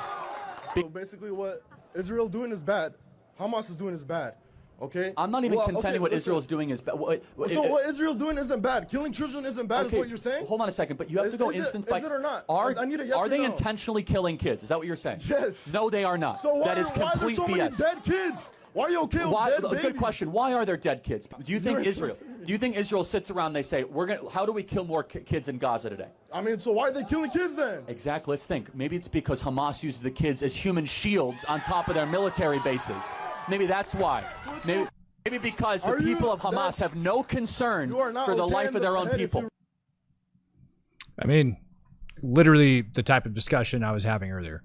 so basically what Israel doing is bad. Hamas is doing is bad. Okay. I'm not even contending what Israel is doing is bad. So what Israel doing isn't bad. Killing children isn't bad. Is what you're saying? Hold on a second, but you have to go instance by. Is it or not? I need a yes Are or they no. intentionally killing kids? Is that what you're saying? Yes. No, they are not. So that is why are there complete so many BS. dead kids? Why are you okay with dead babies? Good question. Why are there dead kids? Do you think Israel? Do you think Israel sits around and they say, how do we kill more kids in Gaza today? I mean, so why are they killing kids then? Exactly. Let's think. Maybe it's because Hamas uses the kids as human shields on top of their military bases. Maybe that's why. Maybe because the people of Hamas have no concern for the life of their own people. I mean, literally the type of discussion I was having earlier.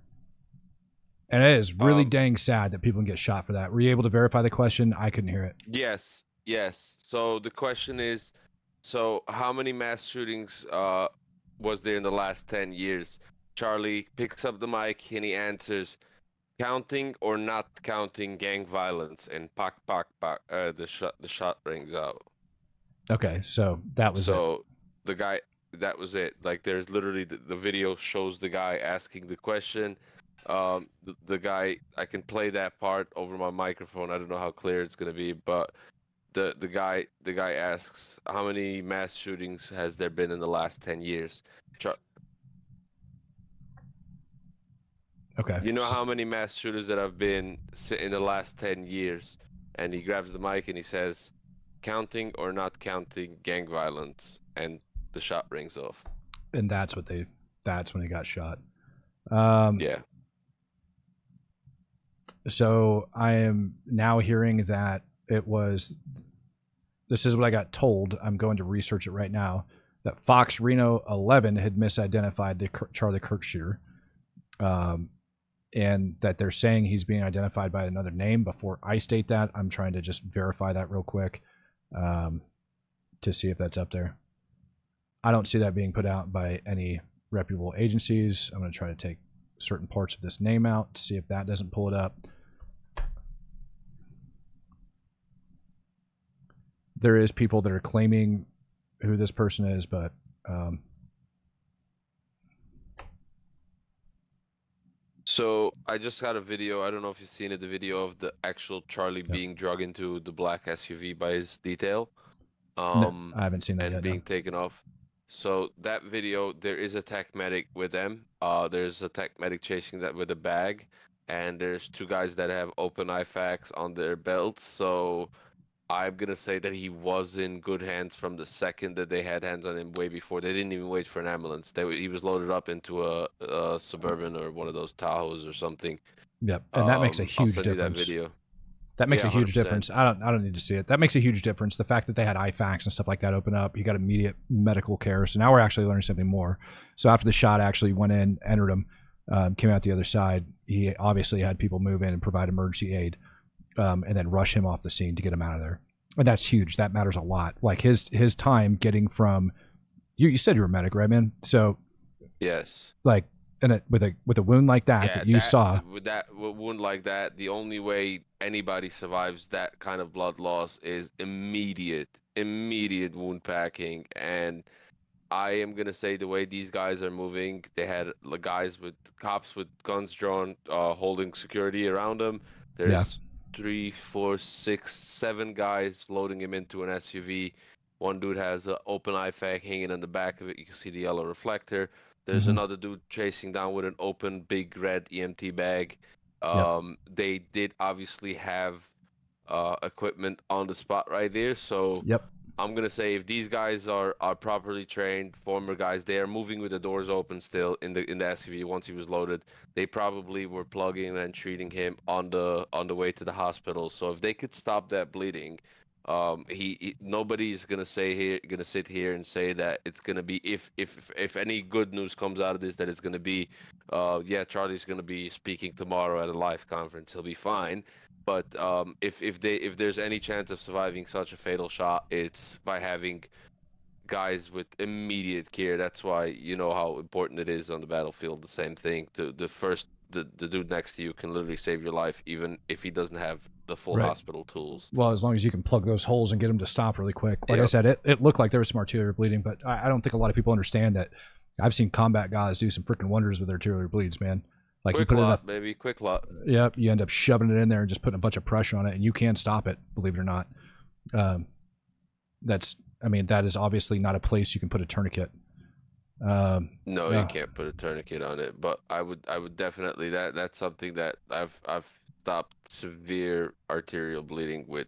And it is really dang sad that people can get shot for that. Were you able to verify the question? I couldn't hear it. Yes. So the question is, so how many mass shootings was there in the last 10 years? Charlie picks up the mic and he answers, counting or not counting gang violence, and pak pak pak, the shot rings out. Okay, so that was it. The guy, that was it. Like, there's literally the video shows the guy asking the question. The guy, I can play that part over my microphone. I don't know how clear it's gonna be, but the guy asks, how many mass shootings has there been in the last 10 years? Okay. You know how many mass shooters that have been in the last 10 years? And he grabs the mic and he says, counting or not counting gang violence, and the shot rings off. And that's when he got shot. Yeah. So I am now hearing that this is what I got told. I'm going to research it right now. That Fox Reno 11 had misidentified the Charlie Kirk shooter. And that they're saying he's being identified by another name. Before I state that, I'm trying to just verify that real quick to see if that's up there. I don't see that being put out by any reputable agencies. I'm going to try to take certain parts of this name out to see if that doesn't pull it up. There is people that are claiming who this person is, but so I just got a video. I don't know if you've seen it, the video of the actual Charlie being dragged into the black SUV by his detail. No, I haven't seen that and yet. Being taken off. So that video, there is a tech medic with them. There's a tech medic chasing that with a bag, and there's two guys that have open IFAKs on their belts. So I'm gonna say that he was in good hands from the second that they had hands on him. Way before, they didn't even wait for an ambulance. He was loaded up into a Suburban or one of those Tahoes or something. Yep, and that makes a huge I'll send you difference. that video. That makes Yeah, a huge 100%. difference. I don't need to see it. That makes a huge difference. The fact that they had IFAKs and stuff like that open up, you got immediate medical care. So now we're actually learning something more. So after the shot actually went in, entered him, came out the other side, he obviously had people move in and provide emergency aid, and then rush him off the scene to get him out of there. And that's huge. That matters a lot. Like his time getting from, you said you were a medic, right, man? So yes, like, and with a wound like that you saw, with that wound like that, the only way anybody survives that kind of blood loss is immediate wound packing. And I am gonna say the way these guys are moving, they had cops with guns drawn, holding security around them. There's 3, 4, 6, 7 guys loading him into an SUV. One dude has an open IFAK hanging on the back of it. You can see the yellow reflector. There's another dude chasing down with an open big red EMT bag. They did obviously have equipment on the spot right there. So I'm gonna say if these guys are properly trained, former guys, they are moving with the doors open still in the SUV once he was loaded. They probably were plugging and treating him on the way to the hospital. So if they could stop that bleeding, nobody's gonna sit here and say that it's gonna be if any good news comes out of this, that it's gonna be, yeah, Charlie's gonna be speaking tomorrow at a live conference. He'll be fine. But if there's any chance of surviving such a fatal shot, it's by having guys with immediate care. That's why you know how important it is on the battlefield. The same thing. The dude next to you can literally save your life, even if he doesn't have the full Right. hospital tools. Well, as long as you can plug those holes and get them to stop really quick. Like I Yep. said, it looked like there was some arterial bleeding, but I don't think a lot of people understand that. I've seen combat guys do some freaking wonders with arterial bleeds, man. Like Quick you put lot, enough, baby. Quick lot. yep, you end up shoving it in there and just putting a bunch of pressure on it, and you can stop it, believe it or not. That is obviously not a place you can put a tourniquet. No, Yeah. you can't put a tourniquet on it. But I would definitely that's something that I've stopped severe arterial bleeding with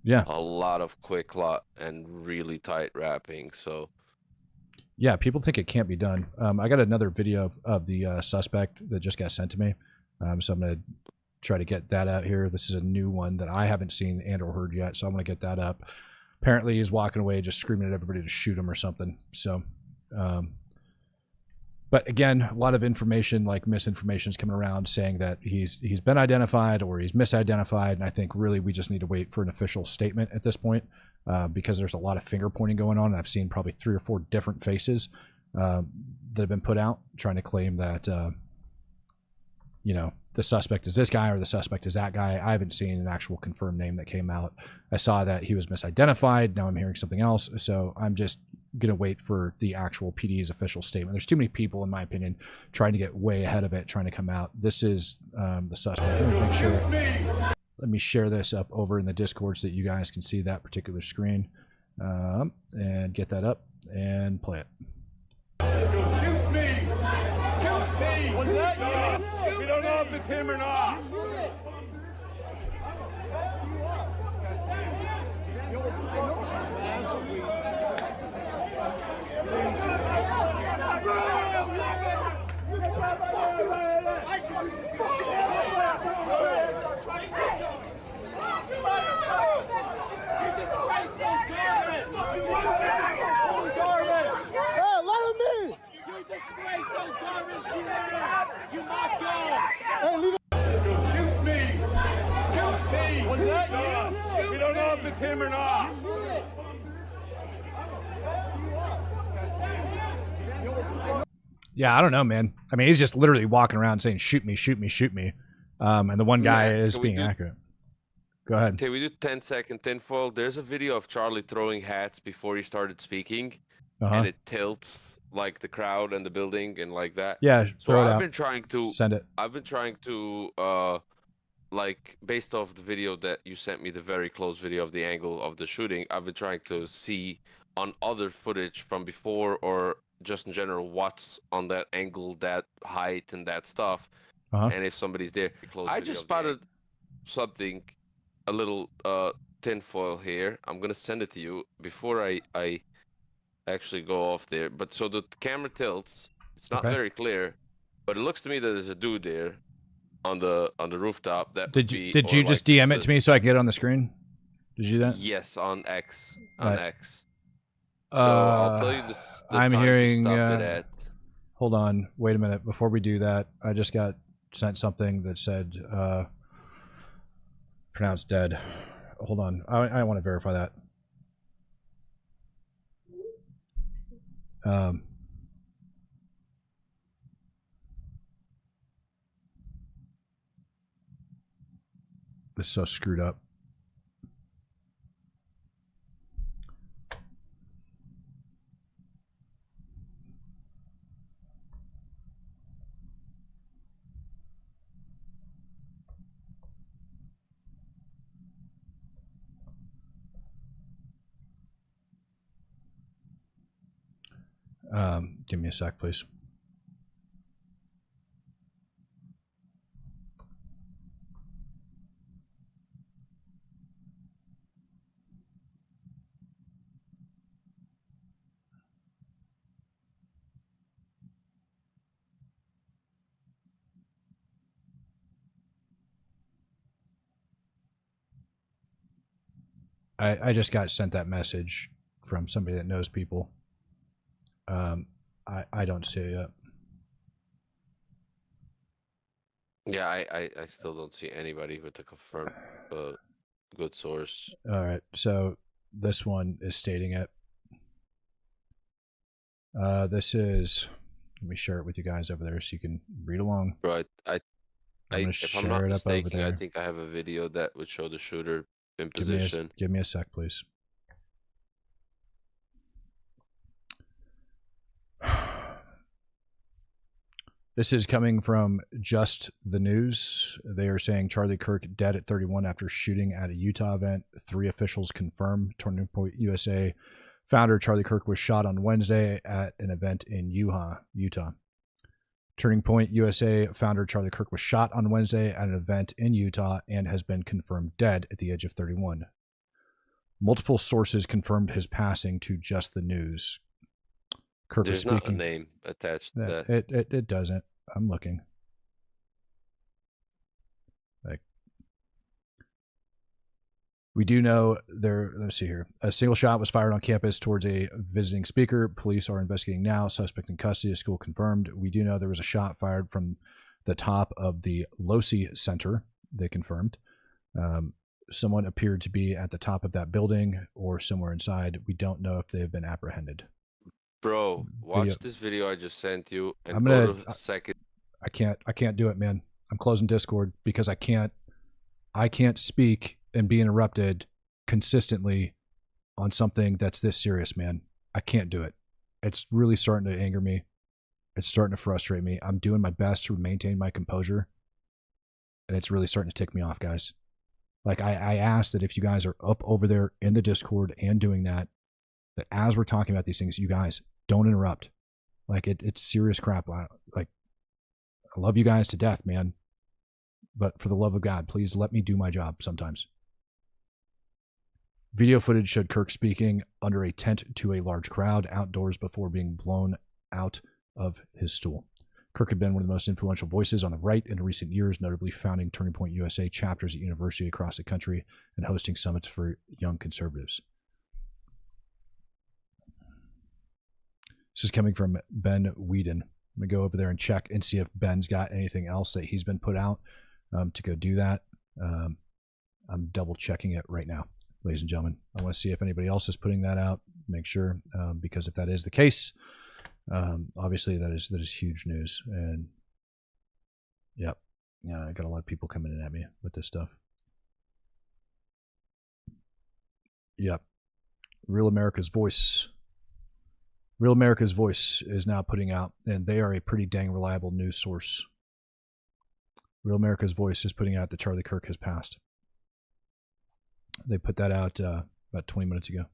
Yeah. a lot of quick lot and really tight wrapping. So Yeah, people think it can't be done. I got another video of the suspect that just got sent to me, so I'm going to try to get that out here. This is a new one that I haven't seen and or heard yet, so I'm going to get that up. Apparently, he's walking away just screaming at everybody to shoot him or something. So, but again, a lot of information, like misinformation, is coming around saying that he's been identified or he's misidentified, and I think really we just need to wait for an official statement at this point. Because there's a lot of finger pointing going on. And I've seen probably 3 or 4 different faces that have been put out trying to claim that, the suspect is this guy or the suspect is that guy. I haven't seen an actual confirmed name that came out. I saw that he was misidentified. Now I'm hearing something else. So I'm just going to wait for the actual PD's official statement. There's too many people, in my opinion, trying to get way ahead of it, trying to come out. This is the suspect. Let me make sure. Let me share this up over in the Discord so that you guys can see that particular screen, and get that up and play it. Shoot me! Shoot me! Was that you? We don't know if it's him or not. Shoot me! Shoot me! Was that you? We don't know if it's him or not. Yeah, I don't know, man. I mean, he's just literally walking around saying, shoot me, shoot me, shoot me. And the one guy is being accurate. Go ahead. Okay, we do 10-second tinfoil. There's a video of Charlie throwing hats before he started speaking, and it tilts like the crowd and the building and like that. Yeah, so throw it I've out. been trying to Send it. I've been trying to like based off the video that you sent me, the very close video of the angle of the shooting. I've been trying to see on other footage from before or just in general what's on that angle, that height, and that stuff, and if somebody's there. I just spotted something, a little tinfoil here. I'm gonna send it to you before I actually go off there. But so the camera tilts. It's not very clear, but it looks to me that there's a dude there on the rooftop. That Did you just DM it to me so I can get it on the screen? Did you do that? Yes, on X. On X. So I'll tell you the I'm time to hearing. stop it at. Hold on, wait a minute. Before we do that, I just got sent something that said pronounced dead. Hold on, I want to verify that. This is so screwed up. Give me a sec, please. I just got sent that message from somebody that knows people. I don't see it yet. Yeah, I still don't see anybody with a confirmed good source. All right, so this one is stating it. This is. Let me share it with you guys over there so you can read along. Right. If I'm not mistaken, I think I have a video that would show the shooter in position. Give me a sec, please. This is coming from Just the News. They are saying Charlie Kirk dead at 31 after shooting at a Utah event. 3 officials confirm. Turning Point USA founder Charlie Kirk was shot on Wednesday at an event in Utah. Turning Point USA founder Charlie Kirk was shot on Wednesday at an event in Utah and has been confirmed dead at the age of 31. Multiple sources confirmed his passing to Just the News. Kirk There's was speaking. Not a name attached to Yeah, that. it doesn't. I'm looking. We do know there. Let's see here. A single shot was fired on campus towards a visiting speaker. Police are investigating now. Suspect in custody. School confirmed. We do know there was a shot fired from the top of the Losi Center. They confirmed. Someone appeared to be at the top of that building or somewhere inside. We don't know if they have been apprehended. Bro, watch this video I just sent you and I'm gonna, go to second. I can't do it, man. I'm closing Discord because I can't speak and be interrupted consistently on something that's this serious, man. I can't do it. It's really starting to anger me. It's starting to frustrate me. I'm doing my best to maintain my composure, and it's really starting to tick me off, guys. Like I asked that if you guys are up over there in the Discord and doing that as we're talking about these things, you guys don't interrupt. Like it's serious crap. Like I love you guys to death, man. But for the love of God, please let me do my job sometimes. Video footage showed Kirk speaking under a tent to a large crowd outdoors before being blown out of his stool. Kirk had been one of the most influential voices on the right in recent years, notably founding Turning Point USA chapters at universities across the country and hosting summits for young conservatives. This is coming from Ben Whedon. I'm going to go over there and check and see if Ben's got anything else that he's been put out to go do that. I'm double checking it right now, ladies and gentlemen. I want to see if anybody else is putting that out. Make sure, because if that is the case, obviously that is huge news. And yep, yeah, I got a lot of people coming in at me with this stuff. Yep, Real America's Voice. Real America's Voice is now putting out, and they are a pretty dang reliable news source. Real America's Voice is putting out that Charlie Kirk has passed. They put that out about 20 minutes ago.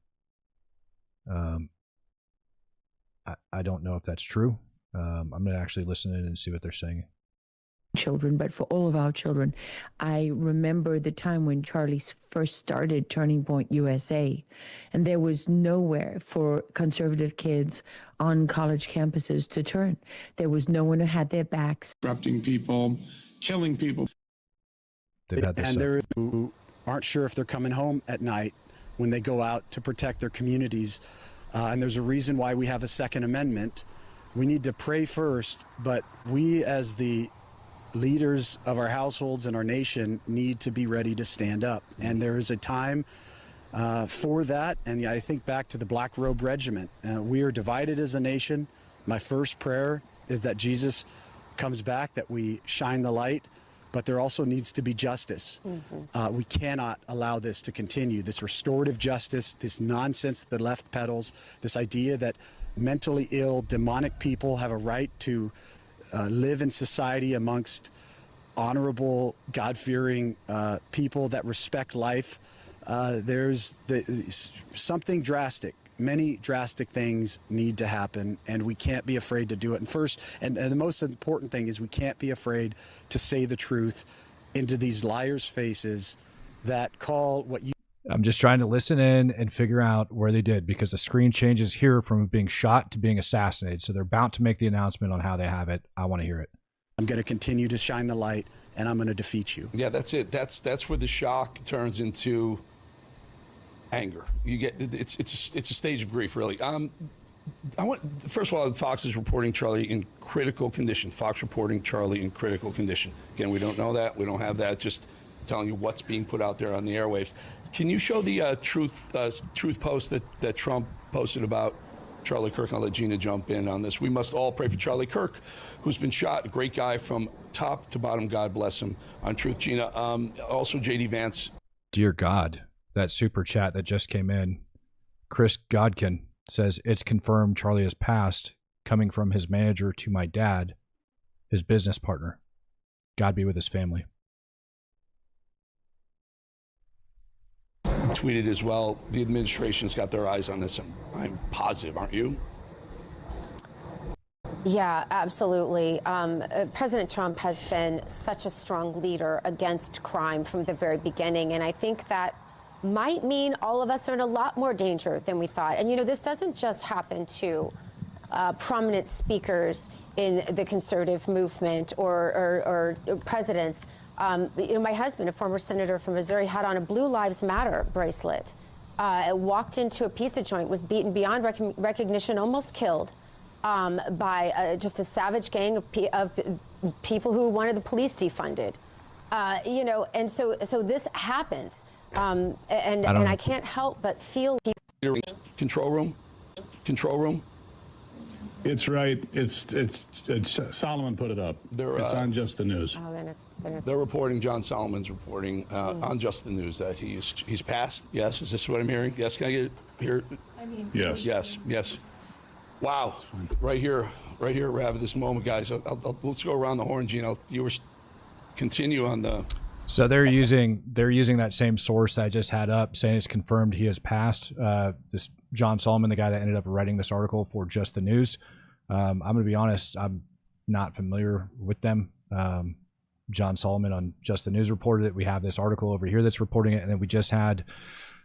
I don't know if that's true. I'm going to actually listen in and see what they're saying. Children, but for all of our children. I remember the time when Charlie first started Turning Point USA, and there was nowhere for conservative kids on college campuses to turn. There was no one who had their backs. Disrupting people, killing people. And there who aren't sure if they're coming home at night when they go out to protect their communities. And there's a reason why we have a Second Amendment. We need to pray first, but we as the leaders of our households and our nation need to be ready to stand up. And there is a time for that. And I think back to the Black Robe Regiment. We are divided as a nation. My first prayer is that Jesus comes back, that we shine the light, but there also needs to be justice. We cannot allow this to continue. This restorative justice, this nonsense that the left peddles, this idea that mentally ill, demonic people have a right to live in society amongst honorable, God-fearing people that respect life. There's something drastic. Many drastic things need to happen, and we can't be afraid to do it. And first, and the most important thing is we can't be afraid to say the truth into these liars' faces that call what you... I'm just trying to listen in and figure out where they did, because the screen changes here from being shot to being assassinated. So they're about to make the announcement on how they have it. I want to hear it. I'm going to continue to shine the light, and I'm going to defeat you. Yeah, that's it. That's where the shock turns into anger. You get it's a stage of grief, really. First of all, Fox is reporting Charlie in critical condition. Fox reporting Charlie in critical condition. Again, we don't know that. We don't have that. Just telling you what's being put out there on the airwaves. Can you show the truth post that Trump posted about Charlie Kirk? I'll let Gina jump in on this. We must all pray for Charlie Kirk, who's been shot. A great guy from top to bottom. God bless him. On Truth, Gina. Also, J.D. Vance. Dear God, that super chat that just came in. Chris Godkin says, it's confirmed Charlie has passed, coming from his manager to my dad, his business partner. God be with his family. Tweeted as well, the administration's got their eyes on this. I'm positive, aren't you? Yeah, absolutely. President Trump has been such a strong leader against crime from the very beginning, and I think that might mean all of us are in a lot more danger than we thought. And, you know, this doesn't just happen to prominent speakers in the conservative movement or presidents. You know, my husband, a former senator from Missouri, had on a Blue Lives Matter bracelet, walked into a pizza joint, was beaten beyond recognition, almost killed by just a savage gang of people who wanted the police defunded. You know, and so this happens. And I can't help but feel. Control room. It's right. It's Solomon put it up. It's on Just the News. Oh, then it's. They're reporting. John Solomon's reporting on Just the News that he's passed. Yes, is this what I'm hearing? Yes, can I get it here? I mean, yes. Yes. Wow. Right here, Rav, at this moment, guys. Let's go around the horn, Gino. You were continue on the. So they're using that same source that I just had up, saying it's confirmed he has passed. This John Solomon, the guy that ended up writing this article for Just the News. I'm going to be honest, I'm not familiar with them. John Solomon on Just the News reported it. We have this article over here that's reporting it, and then we just had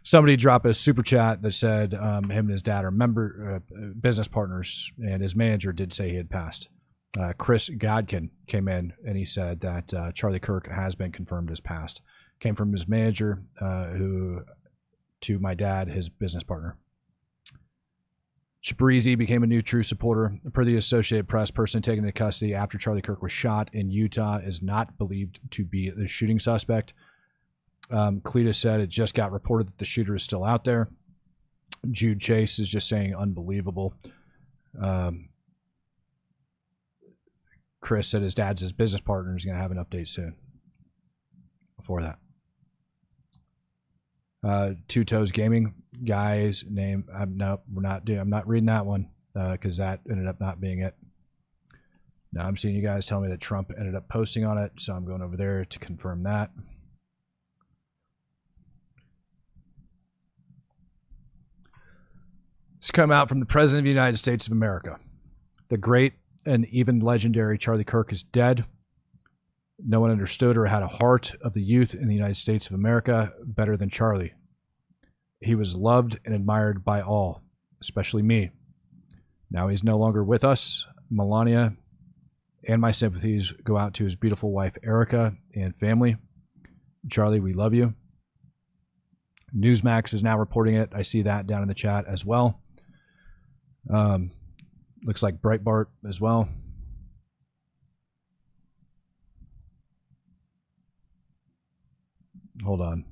somebody drop a super chat that said him and his dad are business partners, and his manager did say he had passed. Chris Godkin came in and he said that Charlie Kirk has been confirmed as passed. Came from his manager, who to my dad, his business partner. Shabrizi became a new true supporter. Per the Associated Press, person taken into custody after Charlie Kirk was shot in Utah is not believed to be the shooting suspect. Cletus said it just got reported that the shooter is still out there. Jude Chase is just saying unbelievable. Chris said his dad's his business partner is going to have an update soon. Before that, Two Toes Gaming guy's name. No, I'm not reading that one because that ended up not being it. Now I'm seeing you guys tell me that Trump ended up posting on it, so I'm going over there to confirm that. It's come out from the President of the United States of America. The great and even legendary Charlie Kirk is dead. No one understood or had a heart of the youth in the United States of America better than Charlie. He was loved and admired by all, especially me. Now he's no longer with us. Melania and my sympathies go out to his beautiful wife, Erica, and family. Charlie, we love you. Newsmax is now reporting it. I see that down in the chat as well. Looks like Breitbart as well. Hold on.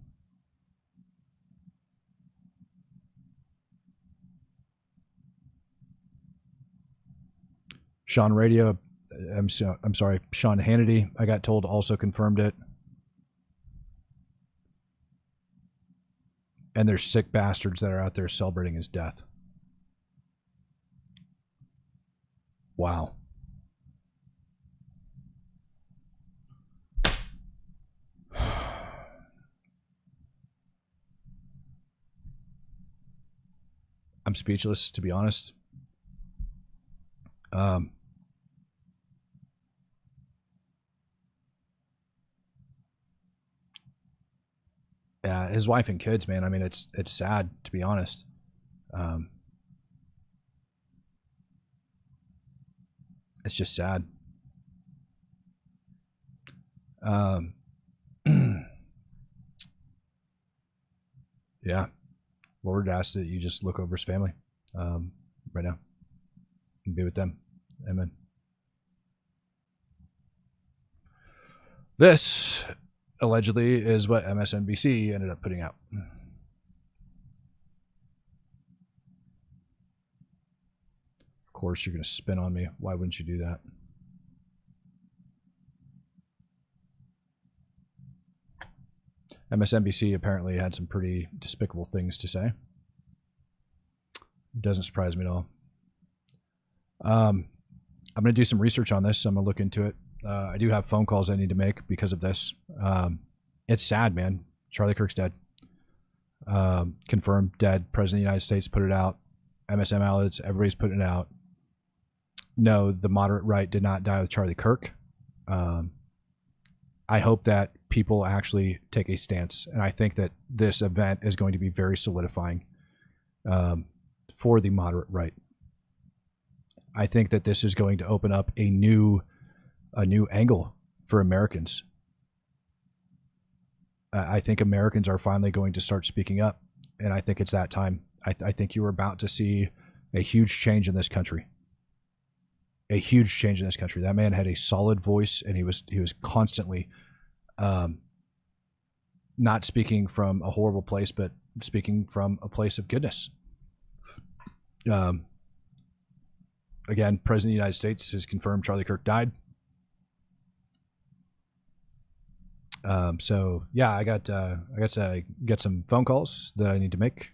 Sean Radio, I'm sorry, Sean Hannity, I got told also confirmed it. And there's sick bastards that are out there celebrating his death. Wow. I'm speechless, to be honest. Yeah, his wife and kids, man. I mean, it's sad, to be honest. It's just sad. Yeah. Lord asks that you just look over his family right now and be with them. Amen. This allegedly is what MSNBC ended up putting out. Of course, you're going to spin on me. Why wouldn't you do that? MSNBC apparently had some pretty despicable things to say. It doesn't surprise me at all. I'm going to do some research on this. I'm going to look into it. I do have phone calls I need to make because of this. It's sad, man. Charlie Kirk's dead. Confirmed dead. President of the United States put it out. MSM outlets, everybody's putting it out. No, the moderate right did not die with Charlie Kirk. I hope that people actually take a stance. And I think that this event is going to be very solidifying for the moderate right. I think that this is going to open up a new angle for Americans. I think Americans are finally going to start speaking up. And I think it's that time. I think you are about to see a huge change in this country. A huge change in this country. That man had a solid voice, and he was constantly not speaking from a horrible place, but speaking from a place of goodness. Again, President of the United States has confirmed Charlie Kirk died. So yeah, I got to get some phone calls that I need to make.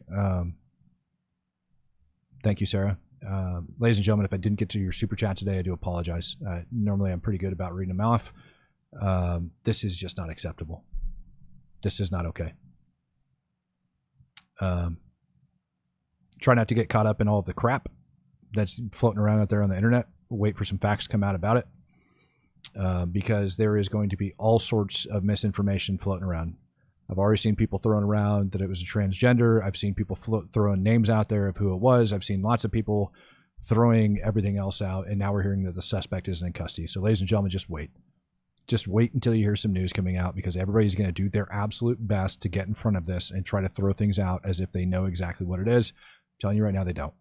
Thank you, Sarah. Ladies and gentlemen, if I didn't get to your super chat today, I do apologize. Normally I'm pretty good about reading them off. This is just not acceptable. This is not okay. Try not to get caught up in all of the crap that's floating around out there on the internet. Wait for some facts to come out about it. Because there is going to be all sorts of misinformation floating around. I've already seen people throwing around that it was a transgender. I've seen people throwing names out there of who it was. I've seen lots of people throwing everything else out, and now we're hearing that the suspect isn't in custody. So ladies and gentlemen, just wait. Just wait until you hear some news coming out, because everybody's going to do their absolute best to get in front of this and try to throw things out as if they know exactly what it is. I'm telling you right now, they don't.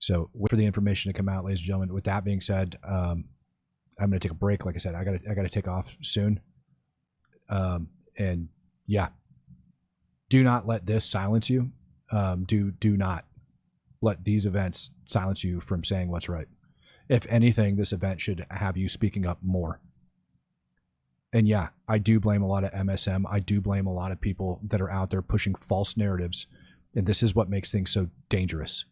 So wait for the information to come out, ladies and gentlemen. With that being said, I'm going to take a break. Like I said, I got to take off soon. And yeah, do not let this silence you. Do not let these events silence you from saying what's right. If anything, this event should have you speaking up more. And yeah, I do blame a lot of MSM. I do blame a lot of people that are out there pushing false narratives. And this is what makes things so dangerous.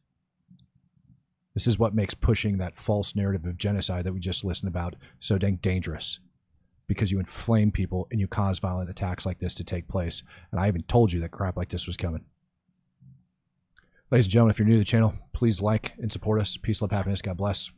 This is what makes pushing that false narrative of genocide that we just listened about so dang dangerous, because you inflame people and you cause violent attacks like this to take place. And I even told you that crap like this was coming. Ladies and gentlemen, if you're new to the channel, please like and support us. Peace, love, happiness. God bless.